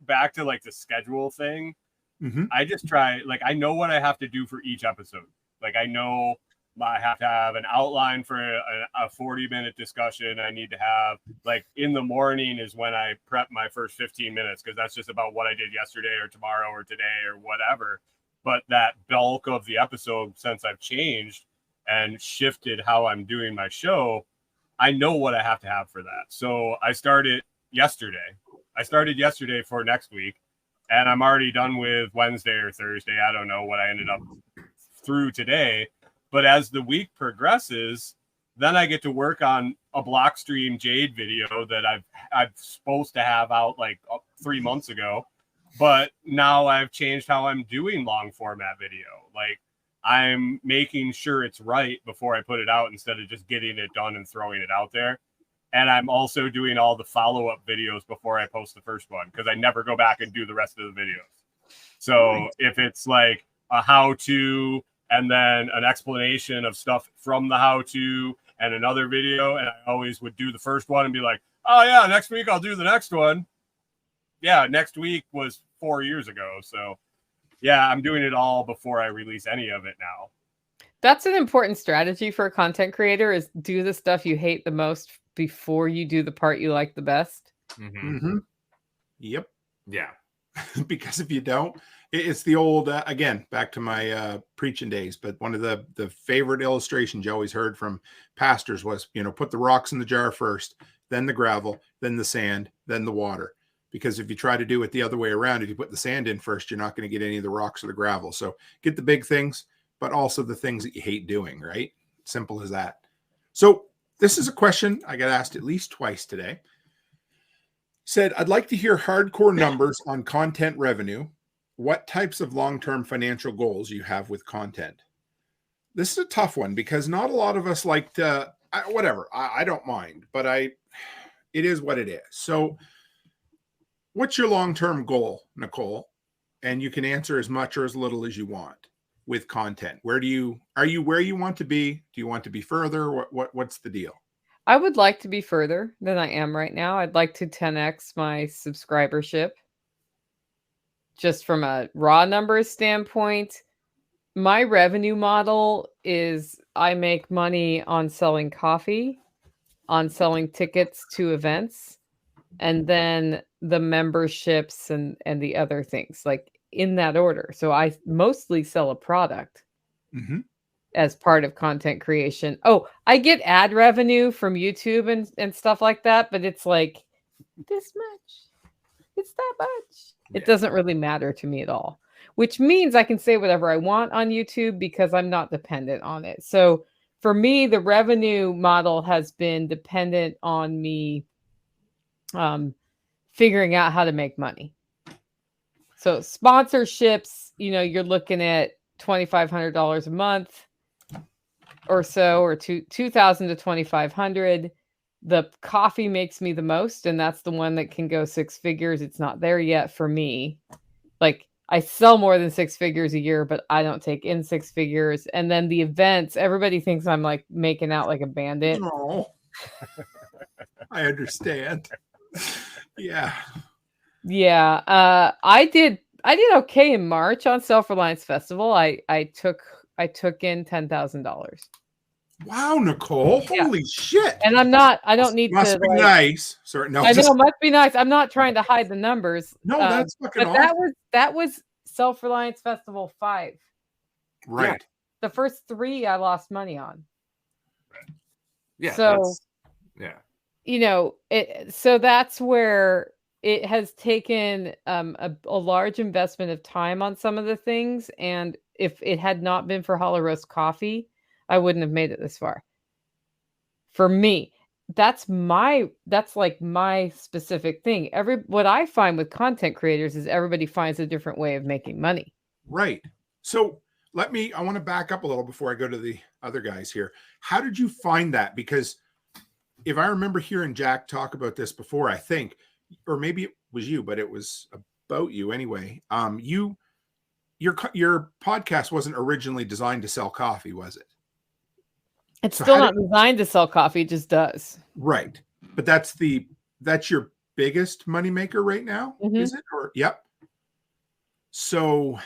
Back to like the schedule thing. Mm-hmm. I just try, like, I know what I have to do for each episode. Like, I know I have to have an outline for a 40-minute discussion. I need to have, like, in the morning is when I prep my first 15 minutes, because that's just about what I did yesterday or tomorrow or today or whatever. But that bulk of the episode, since I've changed and shifted how I'm doing my show, I know what I have to have for that. So I started yesterday. For next week, and I'm already done with Wednesday or Thursday. I don't know what I ended up through today. But as the week progresses, then I get to work on a Blockstream Jade video that I'm supposed to have out like 3 months ago. But now I've changed how I'm doing long format video. Like, I'm making sure it's right before I put it out, instead of just getting it done and throwing it out there. And I'm also doing all the follow-up videos before I post the first one, because I never go back and do the rest of the videos. So if it's like a how-to and then an explanation of stuff from the how-to and another video, and I always would do the first one and be like, oh yeah, next week I'll do the next one. Yeah, next week was 4 years ago. So yeah, I'm doing it all before I release any of it now. That's an important strategy for a content creator, is do the stuff you hate the most before you do the part you like the best. Mm-hmm. Mm-hmm. Yep. Yeah. Because if you don't, it's the old, again, back to my preaching days, but one of the favorite illustrations you always heard from pastors was, put the rocks in the jar first, then the gravel, then the sand, then the water. Because if you try to do it the other way around, if you put the sand in first, you're not going to get any of the rocks or the gravel. So get the big things, but also the things that you hate doing, right? Simple as that. So this is a question I got asked at least twice today. Said, I'd like to hear hardcore numbers on content revenue. What types of long-term financial goals you have with content? This is a tough one, because not a lot of us like to, whatever, I don't mind, but it is what it is. So what's your long-term goal, Nicole? And you can answer as much or as little as you want with content. Are you where you want to be? Do you want to be further? What's the deal? I would like to be further than I am right now. I'd like to 10x my subscribership. Just from a raw numbers standpoint, my revenue model is I make money on selling coffee, on selling tickets to events, and then the memberships and the other things, like in that order. So I mostly sell a product. Mm-hmm. As part of content creation. Oh, I get ad revenue from YouTube and stuff like that, but it's like this much. It's that much. It doesn't really matter to me at all, which means I can say whatever I want on YouTube because I'm not dependent on it. So for me, the revenue model has been dependent on me figuring out how to make money. So sponsorships, you're looking at $2,500 a month or so, or $2,000 to $2,500. The coffee makes me the most, and that's the one that can go 6 figures. It's not there yet for me. Like, I sell more than 6 figures a year, but I don't take in 6 figures. And then the events, everybody thinks I'm like making out like a bandit. No, I understand. Yeah. Yeah. I did okay in March on Self-Reliance Festival. I took in $10,000. Wow, Nicole. Holy shit. And I don't need must to be nice. Sorry, no. I know, must be nice. I'm not trying to hide the numbers. No, that's fucking but awesome. That was Self-Reliance Festival 5. Right. Yeah. The first 3 I lost money on. Yeah. So so that's where it has taken a large investment of time on some of the things. And if it had not been for Hollow Roast Coffee, I wouldn't have made it this far. For me, that's like my specific thing. What I find with content creators is everybody finds a different way of making money. Right. So I want to back up a little before I go to the other guys here. How did you find that? Because if I remember hearing Jack talk about this before, I think, or maybe it was you, but it was about you anyway. Your podcast wasn't originally designed to sell coffee, was it? It's still not designed to sell coffee. It just does. Right. But that's your biggest moneymaker right now, is it? Or yep. So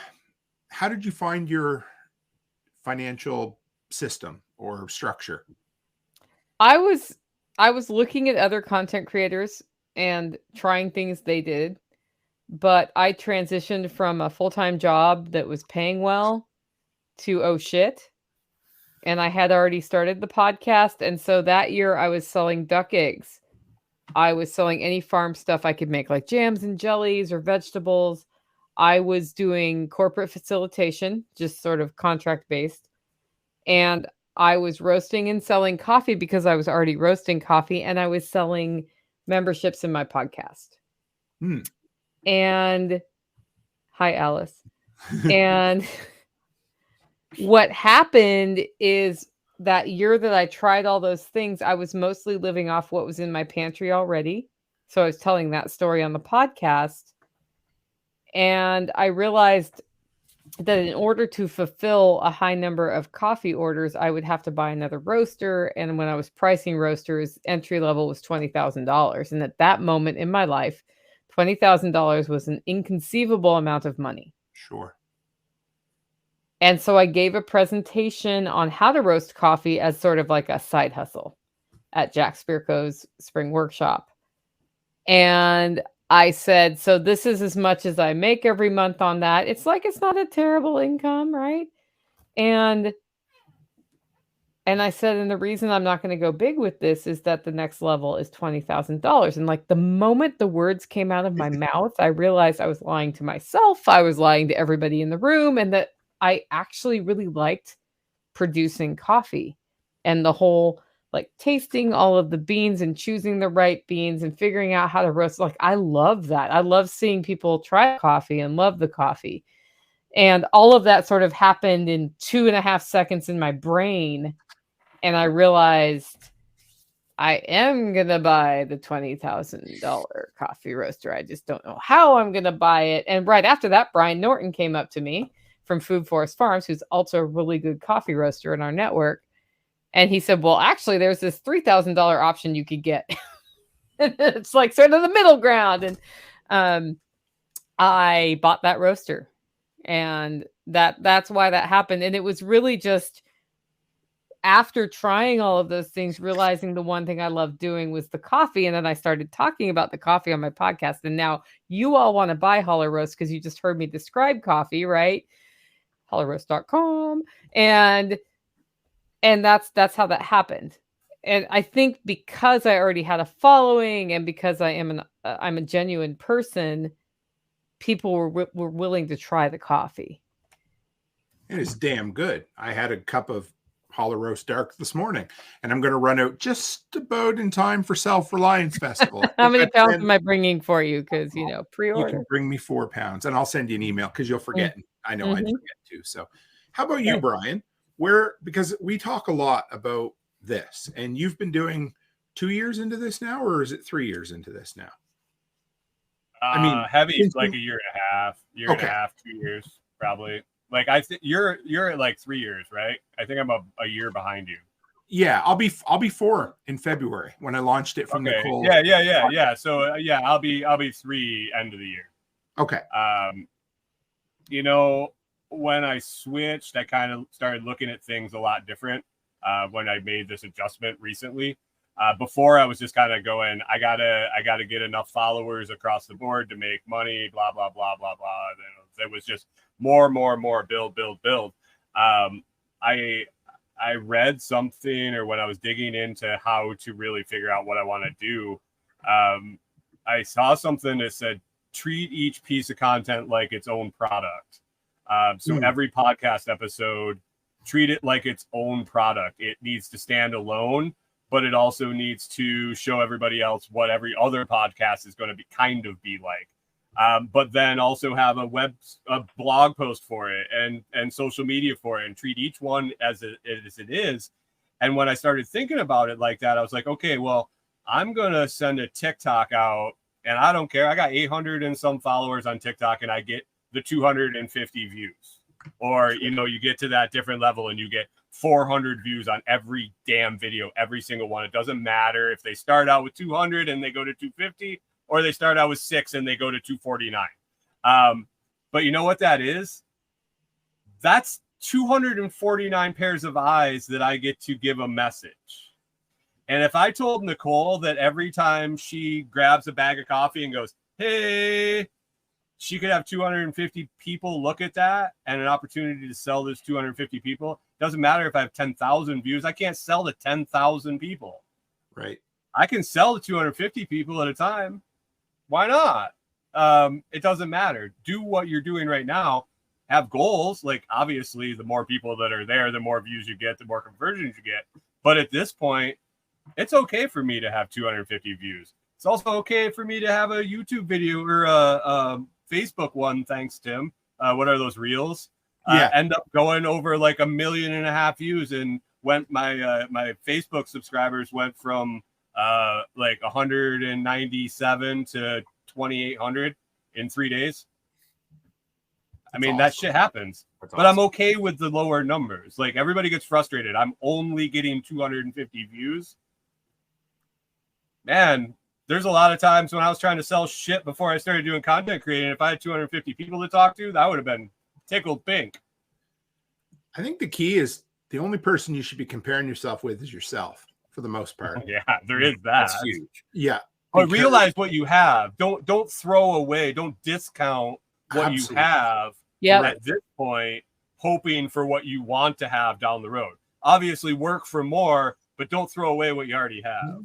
how did you find your financial system or structure? I was looking at other content creators and trying things they did, but I transitioned from a full-time job that was paying well to oh shit. And I had already started the podcast. And so that year I was selling duck eggs. I was selling any farm stuff I could make, like jams and jellies or vegetables. I was doing corporate facilitation, just sort of contract based. And I was roasting and selling coffee because I was already roasting coffee, and I was selling memberships in my podcast. And hi, Alice. And what happened is that year that I tried all those things, I was mostly living off what was in my pantry already. So I was telling that story on the podcast. And I realized that in order to fulfill a high number of coffee orders, I would have to buy another roaster. And when I was pricing roasters, entry level was $20,000. And at that moment in my life, $20,000 was an inconceivable amount of money. Sure. And so I gave a presentation on how to roast coffee as sort of like a side hustle at Jack Spirko's spring workshop. And I said, so this is as much as I make every month on that. It's not a terrible income, right? And I said, and the reason I'm not going to go big with this is that the next level is $20,000. And like the moment the words came out of my mouth, I realized I was lying to myself. I was lying to everybody in the room, and that I actually really liked producing coffee and the whole like tasting all of the beans and choosing the right beans and figuring out how to roast. Like, I love that. I love seeing people try coffee and love the coffee. And all of that sort of happened in 2.5 seconds in my brain. And I realized I am going to buy the $20,000 coffee roaster. I just don't know how I'm going to buy it. And right after that, Brian Norton came up to me from Food Forest Farms, who's also a really good coffee roaster in our network. And he said, well, actually, there's this $3,000 option you could get. It's like sort of the middle ground. And I bought that roaster. And that's why that happened. And it was really just after trying all of those things, realizing the one thing I loved doing was the coffee. And then I started talking about the coffee on my podcast. And now you all want to buy Hollow Roast because you just heard me describe coffee, right? HollowRoast.com. And that's how that happened. And I think because I already had a following and because I'm a genuine person, people were willing to try the coffee. It is damn good. I had a cup of Hollow Roast Dark this morning, and I'm going to run out just about in time for Self-Reliance Festival. How many pounds am I bringing for you? Because, pre-order. You can bring me 4 pounds, and I'll send you an email because you'll forget. I know I'd forget too. So how about you, Brian? Because we talk a lot about this, and you've been doing 2 years into this now, or is it 3 years into this now? Heavy like a year and a half, 2 years, probably. Like you're at like 3 years, right? I think I'm a year behind you. Yeah, I'll be 4 in February when I launched it from Nicole. Yeah. So I'll be 3 end of the year. Okay. When I switched, I kind of started looking at things a lot different. When I made this adjustment recently. Before I was just kind of going, I gotta get enough followers across the board to make money, blah blah blah blah blah. And it was just more, build. I read something, or when I was digging into how to really figure out what I want to do, I saw something that said treat each piece of content like its own product. So every podcast episode, treat it like its own product. It needs to stand alone, but it also needs to show everybody else what every other podcast is going to be like. But then also have a blog post for it and social media for it, and treat each one as it is. And when I started thinking about it like that, I was like, okay, well, I'm going to send a TikTok out, and I don't care. I got 800 and some followers on TikTok, and I get the 250 views. Or, you get to that different level and you get 400 views on every damn video, every single one. It doesn't matter if they start out with 200 and they go to 250, or they start out with 6 and they go to 249. But you know what that is? That's 249 pairs of eyes that I get to give a message. And if I told Nicole that every time she grabs a bag of coffee and goes, hey, she could have 250 people look at that and an opportunity to sell this 250 people. Doesn't matter if I have 10,000 views. I can't sell to 10,000 people. Right. I can sell to 250 people at a time. Why not? It doesn't matter. Do what you're doing right now. Have goals. Like, obviously, the more people that are there, the more views you get, the more conversions you get. But at this point, it's okay for me to have 250 views. It's also okay for me to have a YouTube video or a Facebook one, thanks, Tim. What are those reels? End up going over like 1.5 million views, and my Facebook subscribers went from like 197 to 2,800 in 3 days. I mean, that shit happens. But I'm okay with the lower numbers. Like, everybody gets frustrated. I'm only getting 250 views. Man, there's a lot of times when I was trying to sell shit before I started doing content creating. If I had 250 people to talk to, that would have been tickled pink. I think the key is the only person you should be comparing yourself with is yourself, for the most part. Yeah, there is that. That's huge. Yeah. But realize what you have. Don't throw away. Don't discount what you have at this point, hoping for what you want to have down the road. Obviously, work for more, but don't throw away what you already have.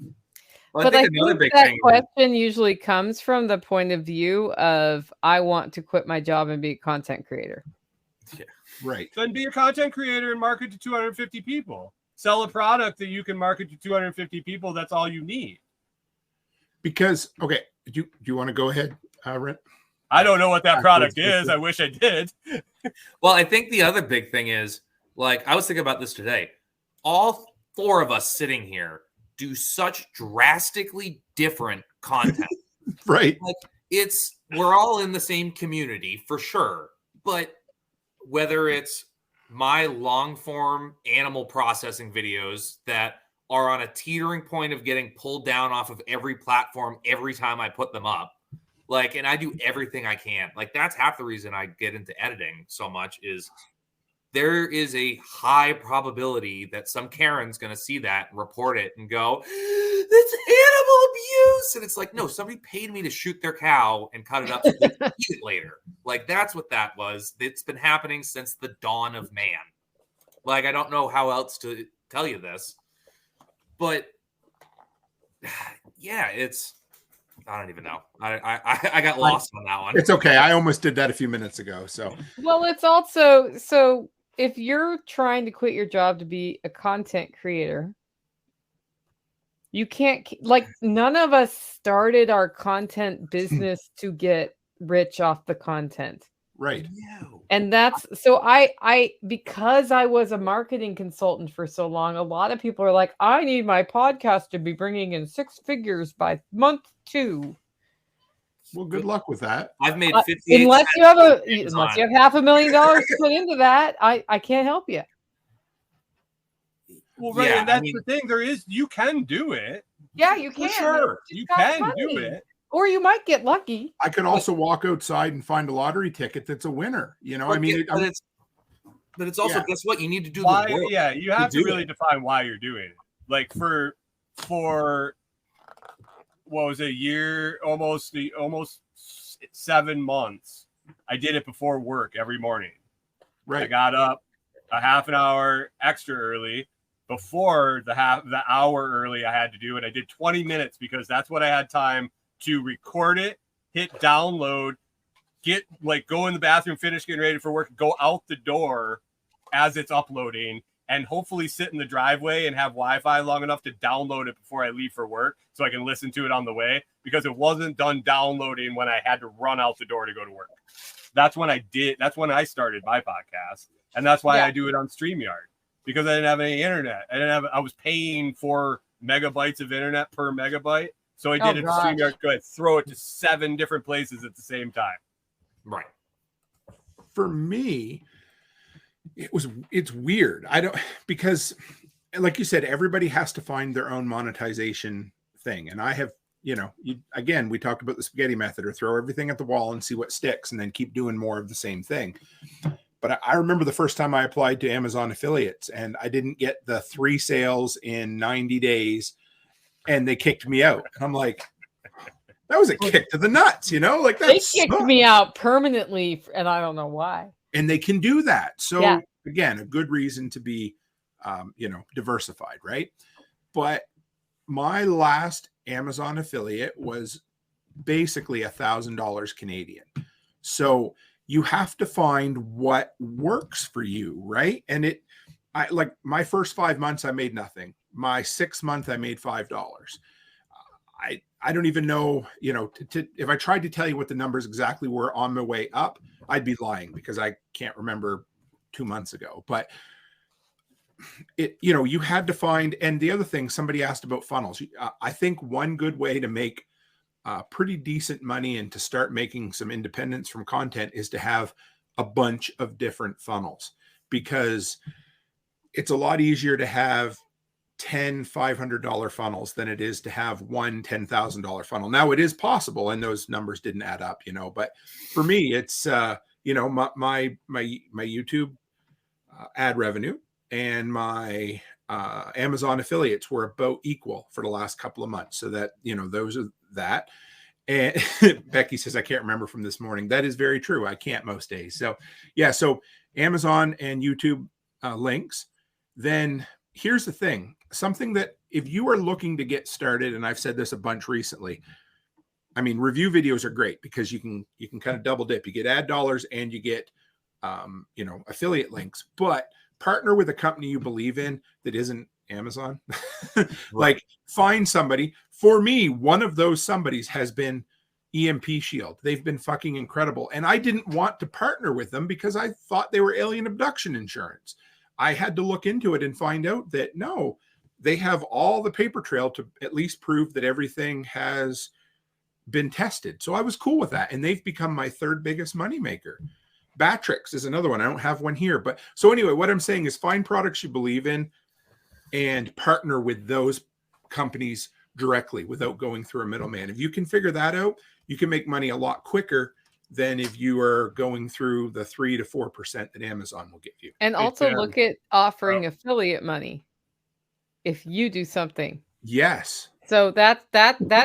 Well, but I think that question usually comes from the point of view of, I want to quit my job and be a content creator. Yeah, right. Then be a content creator and market to 250 people. Sell a product that you can market to 250 people. That's all you need. Because, okay, do you want to go ahead, Rent? I don't know what that product is. I wish I did. Well, I think the other big thing is, like, I was thinking about this today. All 4 of us sitting here do such drastically different content. Right. Like, we're all in the same community for sure. But whether it's my long form animal processing videos that are on a teetering point of getting pulled down off of every platform every time I put them up, like, and I do everything I can. Like, that's half the reason I get into editing so much, is there is a high probability that some Karen's going to see that, report it, and go, that's animal abuse. And it's like, no, somebody paid me to shoot their cow and cut it up so they can eat it later. Like, that's what that was. It's been happening since the dawn of man. Like, I don't know how else to tell you this. But, yeah, I don't even know. I got lost on that one. It's okay. I almost did that a few minutes ago. So, well, it's also, so if you're trying to quit your job to be a content creator, you can't, like, none of us started our content business to get rich off the content. Right. And that's so I because I was a marketing consultant for so long, a lot of people are like, I need my podcast to be bringing in 6 figures by month 2. Well, good luck with that. I've made 58 unless you have $500,000 to put into that, I can't help you. Well, right, Yeah, and that's I mean- the thing. You can do it. Yeah, you can. For sure. It's You got can money. do it. Or you might get lucky. I can also walk outside and find a lottery ticket that's a winner. You know, But I mean, but it's also, Yeah. guess what? You need to do Why? the work. Yeah, you have to do really it. define why you're doing it. Like for what was it, a year, almost 7 months, I did it before work every morning. I right. got up a half an hour extra early before the hour early I had to do it. I did 20 minutes because that's what I had time to record it, hit download, go in the bathroom, finish getting ready for work, go out the door as it's uploading, and hopefully sit in the driveway and have Wi-Fi long enough to download it before I leave for work so I can listen to it on the way, because it wasn't done downloading when I had to run out the door to go to work. That's when I started my podcast. And that's why I do it on StreamYard, because I didn't have any internet. I was paying for megabytes of internet per megabyte. So I did it to StreamYard. Go ahead, throw it to 7 different places at the same time. Right. For me, it's weird. Because like you said, everybody has to find their own monetization thing. And I have, again, we talked about the spaghetti method, or throw everything at the wall and see what sticks and then keep doing more of the same thing. But I remember the first time I applied to Amazon affiliates and I didn't get the 3 sales in 90 days and they kicked me out. And I'm like, that was a kick to the nuts, like that. They kicked me out permanently, and I don't know why. And they can do that. So again, a good reason to be, diversified, right? But my last Amazon affiliate was basically $1,000 Canadian. So you have to find what works for you, right? And like my first 5 months, I made nothing. My 6th month, I made $5. I don't even know, if I tried to tell you what the numbers exactly were on my way up, I'd be lying because I can't remember 2 months ago. But you had to find, and the other thing, somebody asked about funnels. I think one good way to make pretty decent money and to start making some independence from content is to have a bunch of different funnels, because it's a lot easier to have 10 $500 funnels than it is to have one $10,000 funnel. Now it is possible, and those numbers didn't add up, but for me, it's my YouTube ad revenue and my Amazon affiliates were about equal for the last couple of months. So that, those are that. And Becky says, I can't remember from this morning. That is very true. I can't most days. So yeah. So Amazon and YouTube links. Then here's the thing, something that if you are looking to get started, and I've said this a bunch recently, I mean, review videos are great because you can kind of double dip. You get ad dollars and you get, affiliate links, but partner with a company you believe in that isn't Amazon. Like find somebody. For me, one of those somebodies has been EMP Shield. They've been fucking incredible. And I didn't want to partner with them because I thought they were alien abduction insurance. I had to look into it and find out that no, they have all the paper trail to at least prove that everything has been tested. So I was cool with that. And they've become my 3rd biggest moneymaker. Batrix is another one. I don't have one here. But so anyway, what I'm saying is find products you believe in and partner with those companies directly without going through a middleman. If you can figure that out, you can make money a lot quicker than if you are going through the 3 to 4% that Amazon will give you. And also look at offering affiliate money if you do something. Yes. So that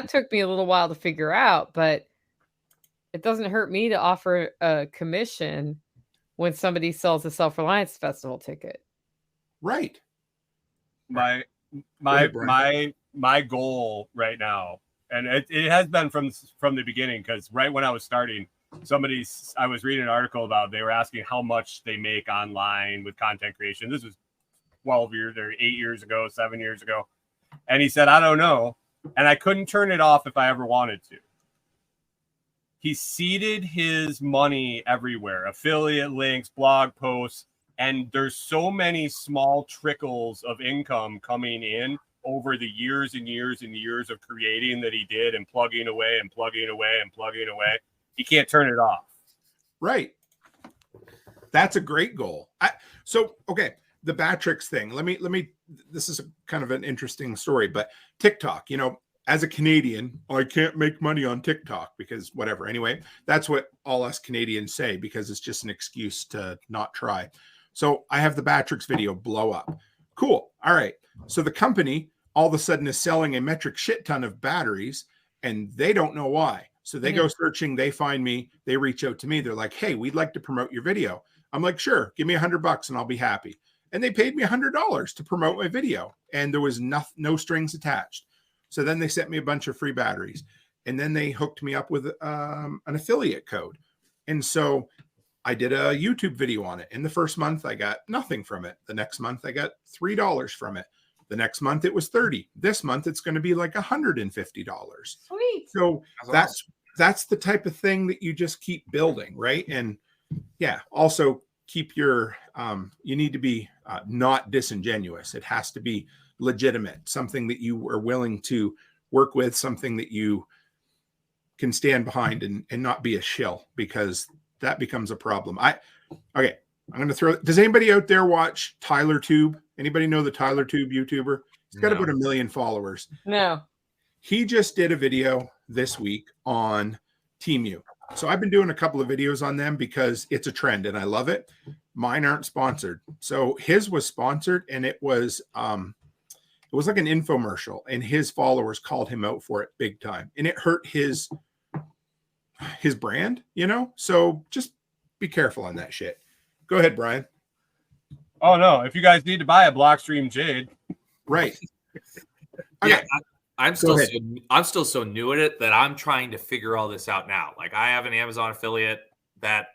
took me a little while to figure out, but it doesn't hurt me to offer a commission when somebody sells a Self-Reliance Festival ticket. Right. My goal right now, and it has been from the beginning, because right when I was starting, I was reading an article about, they were asking how much they make online with content creation. This was 12 years or 8 years ago, 7 years ago. And he said, I don't know. And I couldn't turn it off if I ever wanted to. He seeded his money everywhere, affiliate links, blog posts, and there's so many small trickles of income coming in over the years and years and years of creating that he did, and plugging away and plugging away and plugging away. He can't turn it off. Right. That's a great goal. Okay, the Batrix thing. Let me. This is kind of an interesting story, but TikTok. As a Canadian, I can't make money on TikTok because whatever. Anyway, that's what all us Canadians say because it's just an excuse to not try. So I have the Batrix video blow up. Cool. All right. So the company all of a sudden is selling a metric shit ton of batteries, and they don't know why. So they go searching, they find me, they reach out to me. They're like, hey, we'd like to promote your video. I'm like, sure, give me $100 and I'll be happy. And they paid me $100 to promote my video, and there was no strings attached. So then they sent me a bunch of free batteries, and then they hooked me up with an affiliate code. And so I did a YouTube video on it. In the first month, I got nothing from it. The next month, I got $3 from it. The next month, it was $30. This month, it's going to be like $150. Sweet. So that's the type of thing that you just keep building, right? And yeah, also keep your, you need to be not disingenuous. It has to be legitimate, something that you are willing to work with, something that you can stand behind and not be a shill, because that becomes a problem. I'm going to throw, does anybody out there watch Tyler Tube? Anybody know the Tyler Tube YouTuber? He's got about 1 million followers. No. He just did a video this week on Temu. So I've been doing a couple of videos on them because it's a trend and I love it. Mine aren't sponsored. So his was sponsored, and it was like an infomercial, and his followers called him out for it big time, and it hurt his brand, So just be careful on that shit. Go ahead, Brian. Oh no, if you guys need to buy a Blockstream Jade. Right. Yeah, I'm still so new at it that I'm trying to figure all this out now. Like, I have an Amazon affiliate that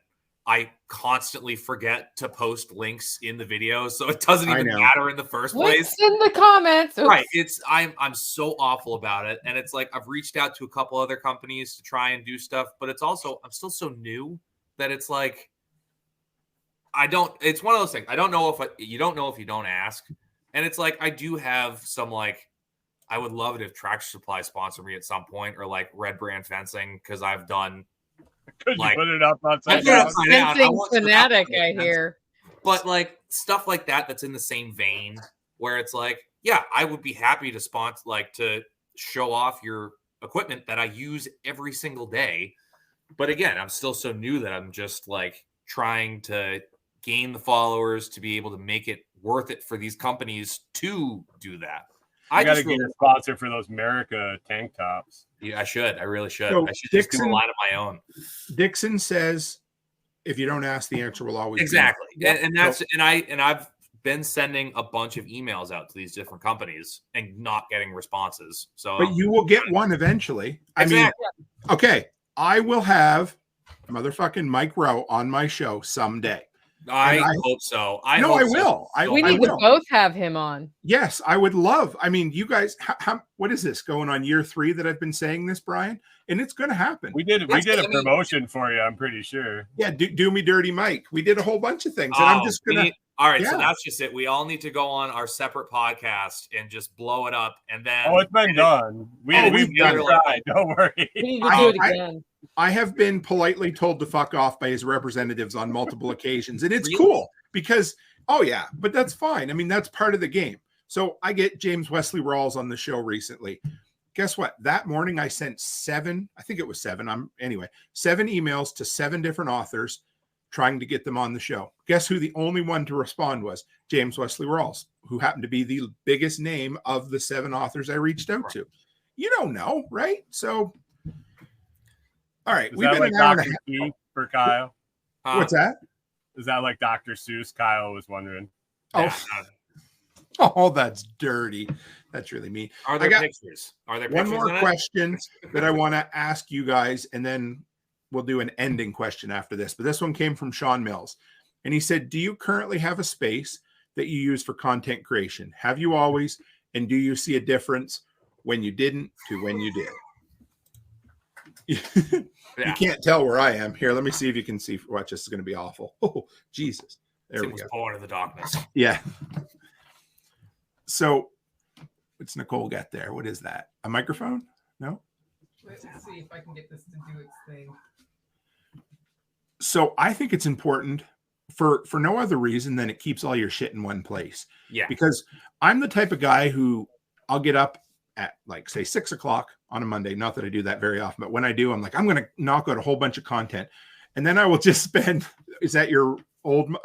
I constantly forget to post links in the video, so it doesn't even matter in the first place. Links in the comments. Oops. Right. I'm so awful about it. And it's like, I've reached out to a couple other companies to try and do stuff, but it's also, I'm still so new that it's like, it's one of those things. I don't know if you don't know if you don't ask. And it's like, I do have some, like, I would love it if Tractor Supply sponsored me at some point, or like Red Brand Fencing, because I've done. Could you put it up on fencing fanatic, I hear. But like stuff like that's in the same vein, where it's like, yeah, I would be happy to sponsor, like, to show off your equipment that I use every single day. But again, I'm still so new that I'm just like trying to gain the followers to be able to make it worth it for these companies to do that. I got to get a sponsor for those America tank tops. Yeah, I should. I really should. So I should just do a line of my own. Dixon says, if you don't ask, the answer will always exactly. And I've been sending a bunch of emails out to these different companies and not getting responses. So, but you will get one eventually. Exactly. I mean, okay, I will have motherfucking Mike Rowe on my show someday. I hope so. I will. We need to both have him on. Yes, I would love. I mean, you guys, what is this, going on year 3 that I've been saying this, Brian? And it's going to happen. We did a promotion for you, I'm pretty sure. Yeah, do me dirty, Mike. We did a whole bunch of things, and I'm just gonna. All right, so that's just it. We all need to go on our separate podcast and just blow it up, and then. Oh, it's been done. We've done it. Don't worry. We need to do it again. I have been politely told to fuck off by his representatives on multiple occasions, and it's cool because, but that's fine. I mean, that's part of the game. So I get James Wesley Rawls on the show recently. Guess what? That morning I sent 7 emails to 7 different authors trying to get them on the show. Guess who the only one to respond was? James Wesley Rawls, who happened to be the biggest name of the 7 authors I reached out to. You don't know, right? So, all right. We've been like Dr. Seuss for Kyle. What's that? Is that like Dr. Seuss? Kyle was wondering. Oh, that's dirty. That's really mean. Are there pictures? Are there pictures? One more question that I want to ask you guys, and then we'll do an ending question after this, but this one came from Sean Mills. And he said, do you currently have a space that you use for content creation? Have you always? And do you see a difference when you didn't to when you did? You can't tell where I am. Here, let me see if you can see. Watch, this is going to be awful. Oh, Jesus. There we go. Born in the darkness. Yeah. So, what's Nicole got there? What is that? A microphone? No? Let's see if I can get this to do its thing. So, I think it's important for no other reason than it keeps all your shit in one place. Yeah. Because I'm the type of guy who I'll get up at like say 6 o'clock on a Monday. Not that I do that very often, but when I do, I'm like, I'm going to knock out a whole bunch of content. And then I will just spend, is that your old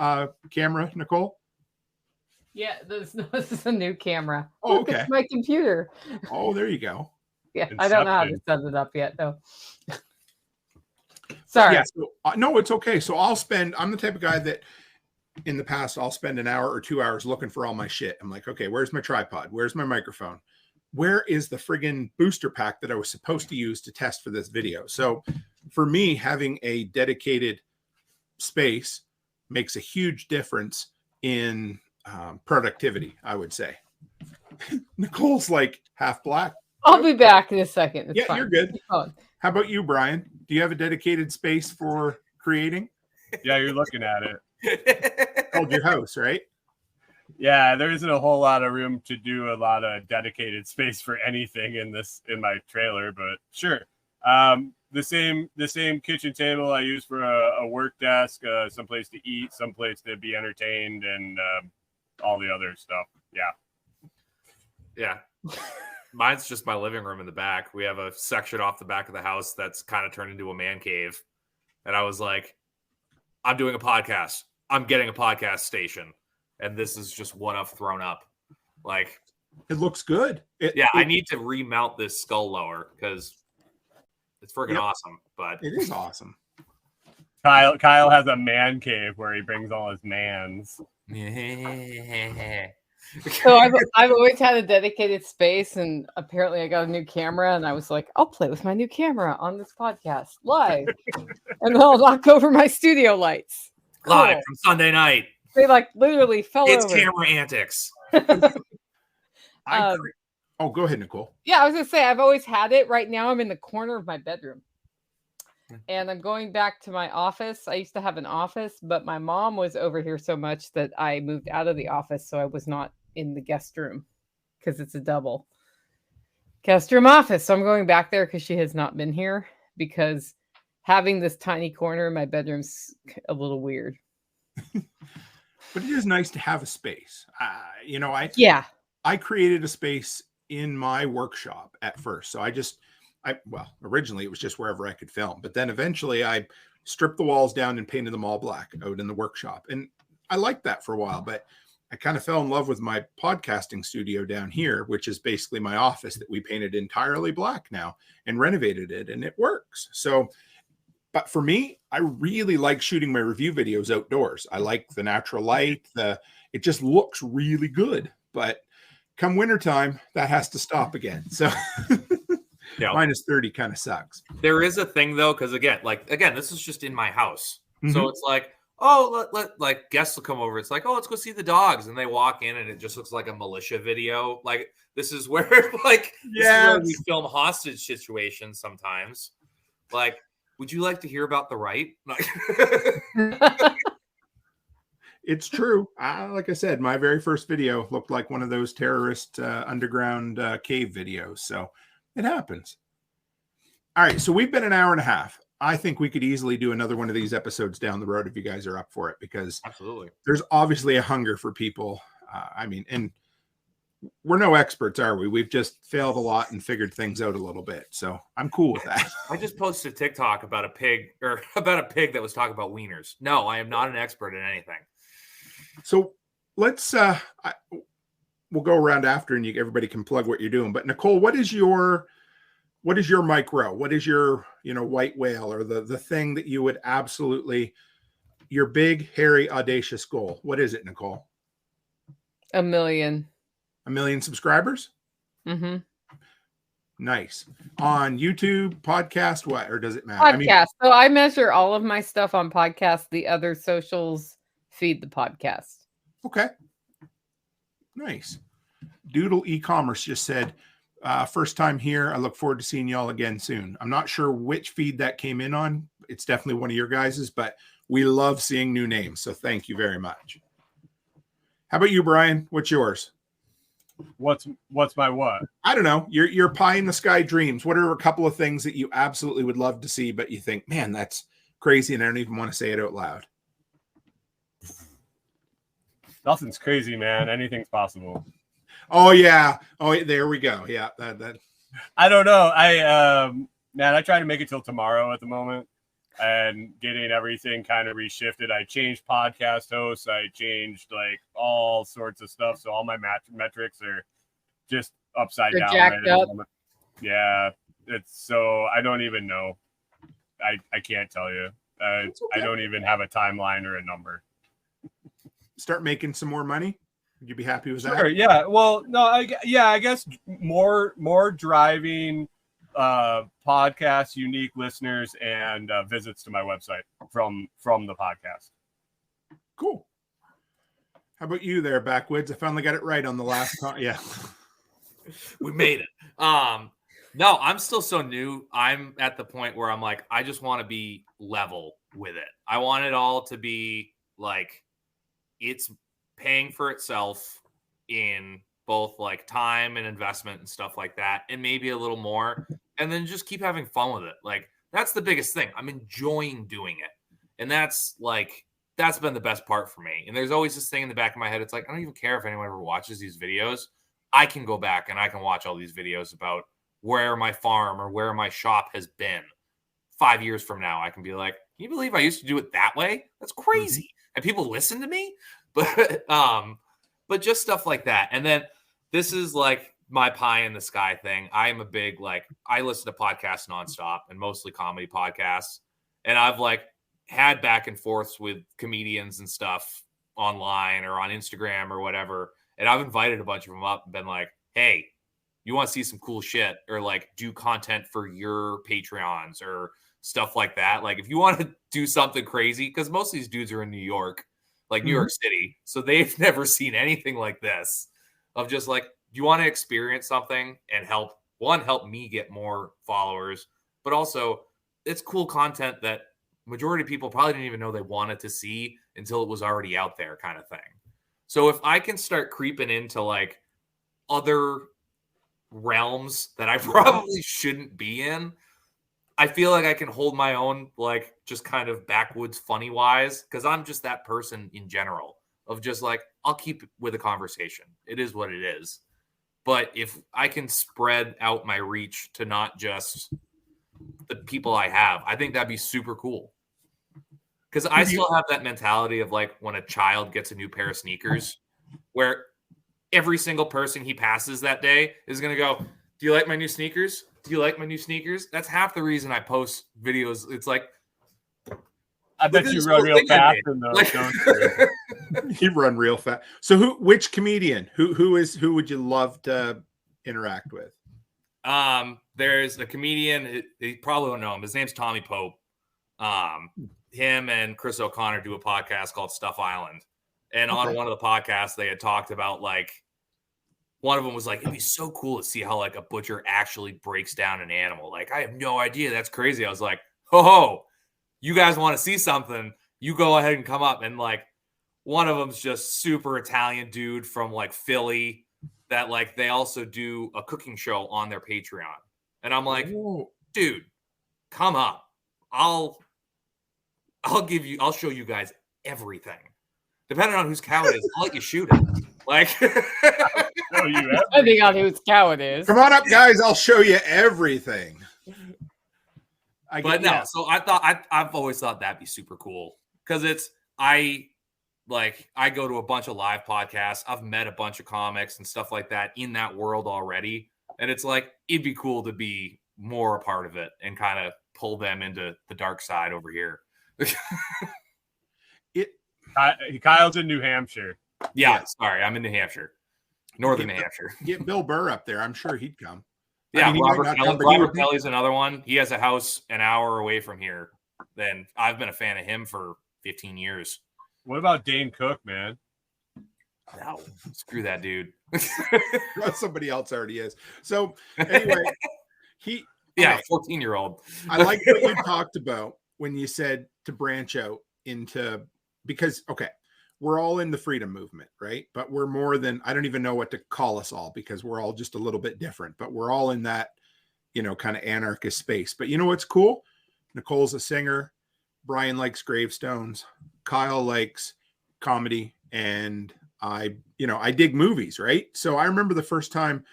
camera, Nicole? Yeah, this is a new camera. Oh, Look, okay. It's my computer. Oh, there you go. Yeah, I don't know how to set it up yet, though. Sorry. Yeah, so, no, it's okay. So I'm the type of guy that in the past, I'll spend an hour or 2 hours looking for all my shit. I'm like, okay, where's my tripod? Where's my microphone? Where is the friggin' booster pack that I was supposed to use to test for this video? So for me, having a dedicated space makes a huge difference in productivity, I would say. Nicole's like half black. I'll be back in a second. It's fine. You're good. How about you, Brian? Do you have a dedicated space for creating? Yeah, you're looking at it. Called your house, right? Yeah, there isn't a whole lot of room to do a lot of dedicated space for anything in my trailer, but sure. The same kitchen table I use for a work desk, some place to eat, some place to be entertained, and all the other stuff. Yeah. Mine's just my living room in the back. We have a section off the back of the house that's kind of turned into a man cave. And I was like, I'm doing a podcast. I'm getting a podcast station. And this is just what I've thrown up. Like, it looks good. I need to remount this skull lower because it's freaking awesome. But it is awesome. Kyle has a man cave where he brings all his mans. So I've always had a dedicated space, and apparently I got a new camera, and I was like, I'll play with my new camera on this podcast live, and then I'll knock over my studio lights live from Sunday night. They like literally fell over. It's camera antics. Oh, go ahead, Nicole. Yeah, I was gonna say I've always had it. Right now, I'm in the corner of my bedroom. And I'm going back to my office. I used to have an office, but my mom was over here so much that I moved out of the office. So I was not in the guest room because it's a double guest room office. So I'm going back there because she has not been here, because having this tiny corner in my bedroom's a little weird. But it is nice to have a space. I created a space in my workshop at first. So originally it was just wherever I could film, but then eventually I stripped the walls down and painted them all black out in the workshop. And I liked that for a while, but I kind of fell in love with my podcasting studio down here, which is basically my office that we painted entirely black now and renovated it, and it works. So, but for me, I really like shooting my review videos outdoors. I like the natural light. It just looks really good, but come wintertime, that has to stop again. So Yeah. Minus 30 kind of sucks. There is a thing though, because again, this is just in my house. Mm-hmm. So it's like, oh, let guests will come over. It's like, oh, let's go see the dogs. And they walk in and it just looks like a militia video. Like, this is where this is where we film hostage situations sometimes. Like, would you like to hear about the right? It's true. Like I said, my very first video looked like one of those terrorist underground cave videos. So it happens. All right. So we've been an hour and a half. I think we could easily do another one of these episodes down the road if you guys are up for it, because absolutely, there's obviously a hunger for people. And we're no experts, are we? We've just failed a lot and figured things out a little bit. So I'm cool with that. I just posted a TikTok about a pig that was talking about wieners. No, I am not an expert in anything. So let's we'll go around after, and everybody can plug what you're doing. But Nicole, what is your micro? What is your white whale, or the thing that you would absolutely, your big, hairy, audacious goal? What is it, Nicole? 1 million. 1 million subscribers? Mm-hmm. Nice. On YouTube, podcast, what? Or does it matter? Podcast. So I measure all of my stuff on podcast. The other socials feed the podcast. Okay. Nice. Doodle e-commerce just said, first time here. I look forward to seeing y'all again soon. I'm not sure which feed that came in on. It's definitely one of your guys's, but we love seeing new names. So thank you very much. How about you, Brian? What's yours? What's my what? I don't know. Your pie in the sky dreams. What are a couple of things that you absolutely would love to see, but you think, man, that's crazy, and I don't even want to say it out loud? Nothing's crazy, man. Anything's possible. Oh yeah. Oh, there we go. Yeah. That. I don't know. I try to make it till tomorrow at the moment, and getting everything kind of reshifted. I changed podcast hosts. I changed like all sorts of stuff. So all my metrics are just upside down. Jacked right up. at the moment. Yeah. It's so I don't even know. I can't tell you. Okay. I don't even have a timeline or a number. Start making some more money. Would you be happy with that? Sure. Yeah. Well, no. I guess more driving podcasts, unique listeners, and visits to my website from the podcast. Cool. How about you there, Backwoods? I finally got it right on the last time. Yeah. We made it. No, I'm still so new. I'm at the point where I'm like, I just want to be level with it. I want it all to be like, it's paying for itself in both like time and investment and stuff like that, and maybe a little more, and then just keep having fun with it. Like, that's the biggest thing. I'm enjoying doing it. And that's been the best part for me. And there's always this thing in the back of my head. It's like, I don't even care if anyone ever watches these videos. I can go back and I can watch all these videos about where my farm or where my shop has been 5 years from now. I can be like, can you believe I used to do it that way? That's crazy. And people listen to me. But just stuff like that. And then this is like my pie in the sky thing. I'm a big, like, I listen to podcasts nonstop and mostly comedy podcasts. And I've like had back and forths with comedians and stuff online or on Instagram or whatever. And I've invited a bunch of them up and been like, hey, you want to see some cool shit or like do content for your Patreons or stuff like that. Like if you want to do something crazy, because most of these dudes are in New York, like New York City. So they've never seen anything like this of just like, do you want to experience something and help me get more followers, but also it's cool content that majority of people probably didn't even know they wanted to see until it was already out there kind of thing. So if I can start creeping into like other realms that I probably shouldn't be in, I feel like I can hold my own, like just kind of backwoods funny wise, because I'm just that person in general of just like, I'll keep with a conversation. It is what it is. But if I can spread out my reach to not just the people I have, I think that'd be super cool. Because I still have that mentality of like when a child gets a new pair of sneakers, where every single person he passes that day is going to go, do you like my new sneakers? Do you like my new sneakers? That's half the reason I post videos. It's like, I bet you run real fast in those, don't you? You run real fast. So which comedian, who would you love to interact with? There's a comedian, you probably don't know him. His name's Tommy Pope. Him and Chris O'Connor do a podcast called Stuff Island. And on one of the podcasts, they had talked about like, one of them was like, it'd be so cool to see how like a butcher actually breaks down an animal. Like, I have no idea. That's crazy. I was like, ho, you guys want to see something? You go ahead and come up. And like, one of them's just super Italian dude from like Philly that like, they also do a cooking show on their Patreon. And I'm like, dude, come up. I'll show you guys everything. Depending on whose cow it is, I'll let you shoot it. Like, depending on whose cow it is. Come on up, guys. I'll show you everything. So I've always thought that'd be super cool because I go to a bunch of live podcasts. I've met a bunch of comics and stuff like that in that world already. And it's like, it'd be cool to be more a part of it and kind of pull them into the dark side over here. Kyle's in New Hampshire. Yeah, sorry, I'm in New Hampshire, northern New Hampshire. Get Bill Burr up there. I'm sure he'd come. Yeah, I mean, Robert Kelly's another one. He has a house an hour away from here. Then I've been a fan of him for 15 years. What about Dane Cook, man? No, screw that dude. Somebody else already is. So anyway, 14-year-old. I like what you talked about when you said to branch out into, because we're all in the freedom movement, right? But we're more than, I don't even know what to call us all, because we're all just a little bit different, but we're all in that, kind of anarchist space. But you know what's cool? Nicole's a singer. Brian likes gravestones. Kyle likes comedy. And I dig movies, right? So I remember the first time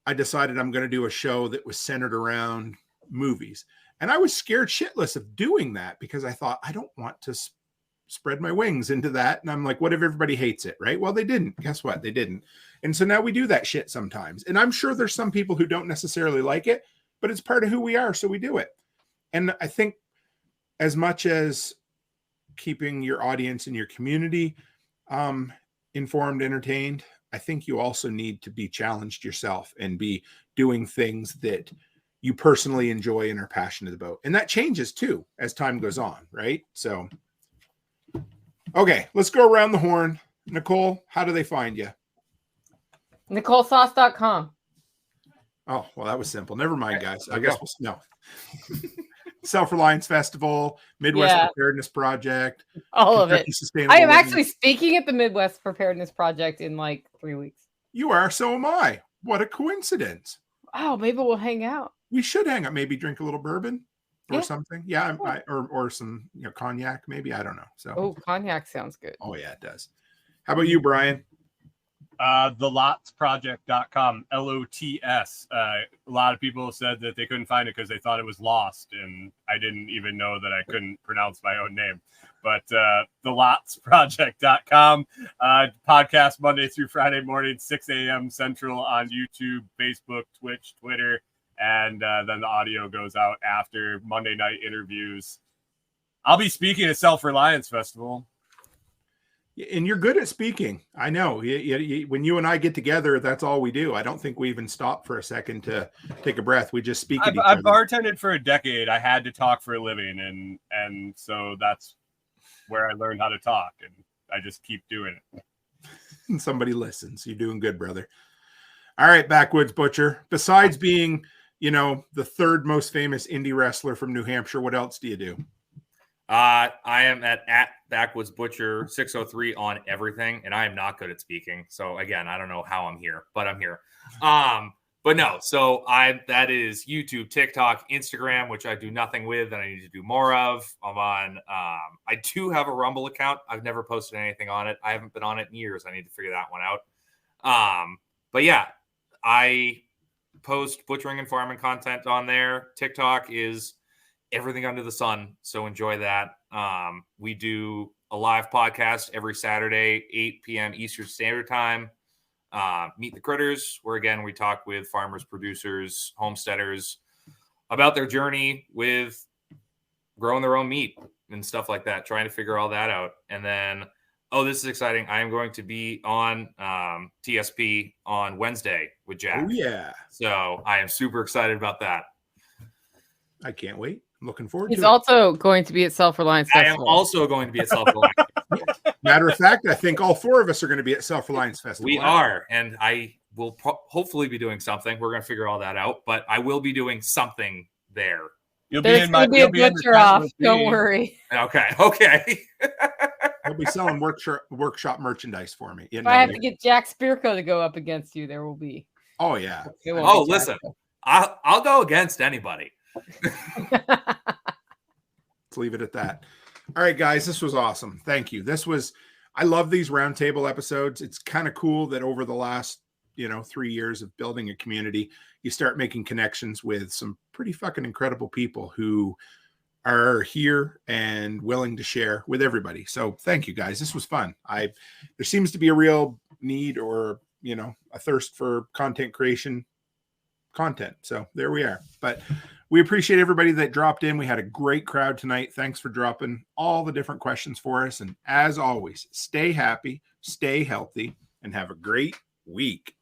I decided I'm going to do a show that was centered around movies. And I was scared shitless of doing that, because I thought, I don't want to spread my wings into that. And I'm like, what if everybody hates it, right? Well, they didn't. Guess what? They didn't. And so now we do that shit sometimes. And I'm sure there's some people who don't necessarily like it, but it's part of who we are, so we do it. And I think as much as keeping your audience and your community informed, entertained, I think you also need to be challenged yourself and be doing things that you personally enjoy and are passionate about. And that changes too as time goes on, right? So, okay, let's go around the horn. Nicole, how do they find you? NicoleSauce.com. Oh, well, that was simple. Never mind, guys. I guess no. Self-Reliance Festival, Midwest Preparedness Project, all of it. I am actually speaking at the Midwest Preparedness Project in like 3 weeks. You are, so am I. What a coincidence. Oh, maybe we'll hang out. We should hang out. Maybe drink a little bourbon or something. Yeah, or some cognac. Maybe, I don't know. So, cognac sounds good. Oh yeah, it does. How about you, Brian? thelotsproject.com, LOTS. A lot of people said that they couldn't find it because they thought it was lost, and I didn't even know that I couldn't pronounce my own name. But thelotsproject.com, podcast Monday through Friday morning, 6 a.m. Central on YouTube, Facebook, Twitch, Twitter, and then the audio goes out after Monday night interviews. I'll be speaking at Self-Reliance Festival. And you're good at speaking. I know. When you and I get together, that's all we do. I don't think we even stop for a second to take a breath. We just speak. I've bartended for a decade. I had to talk for a living, and so that's where I learned how to talk, and I just keep doing it. And somebody listens. You're doing good, brother. All right, Backwoods Butcher. Besides being, the third most famous indie wrestler from New Hampshire, what else do you do? I am at Backwoods Butcher 603 on everything, and I am not good at speaking. So again, I don't know how I'm here, but I'm here. But no, so that is YouTube, TikTok, Instagram, which I do nothing with, and I need to do more of. I'm on. I do have a Rumble account. I've never posted anything on it. I haven't been on it in years. I need to figure that one out. But yeah, I post butchering and farming content on there. TikTok is everything under the sun, so enjoy that. We do a live podcast every Saturday, 8 p.m. Eastern Standard Time. Meet the Critters, where again we talk with farmers, producers, homesteaders about their journey with growing their own meat and stuff like that, trying to figure all that out. And then, this is exciting, I am going to be on TSP on Wednesday with Jack. Oh yeah. So I am super excited about that. I can't wait. I'm looking forward to it. He's also going to be at Self-Reliance Festival. I am also going to be at Self-Reliance Festival. Matter of fact, I think all four of us are going to be at Self-Reliance Festival. We are, and I will hopefully be doing something. We're going to figure all that out, but I will be doing something there. There's going to be a butcher off. Don't worry. Okay. They'll be selling workshop merchandise for me. If I have to get Jack Spirko to go up against you, there will be. Oh, yeah. Listen, I'll go against anybody. Let's leave it at that. All right, guys, this was awesome. Thank you. I love these roundtable episodes. It's kind of cool that over the last 3 years of building a community, you start making connections with some pretty fucking incredible people who are here and willing to share with everybody. So thank you, guys. This was fun. There seems to be a real need or a thirst for content creation content. So there we are. But we appreciate everybody that dropped in. We had a great crowd tonight. Thanks for dropping all the different questions for us. And as always, stay happy, stay healthy, and have a great week.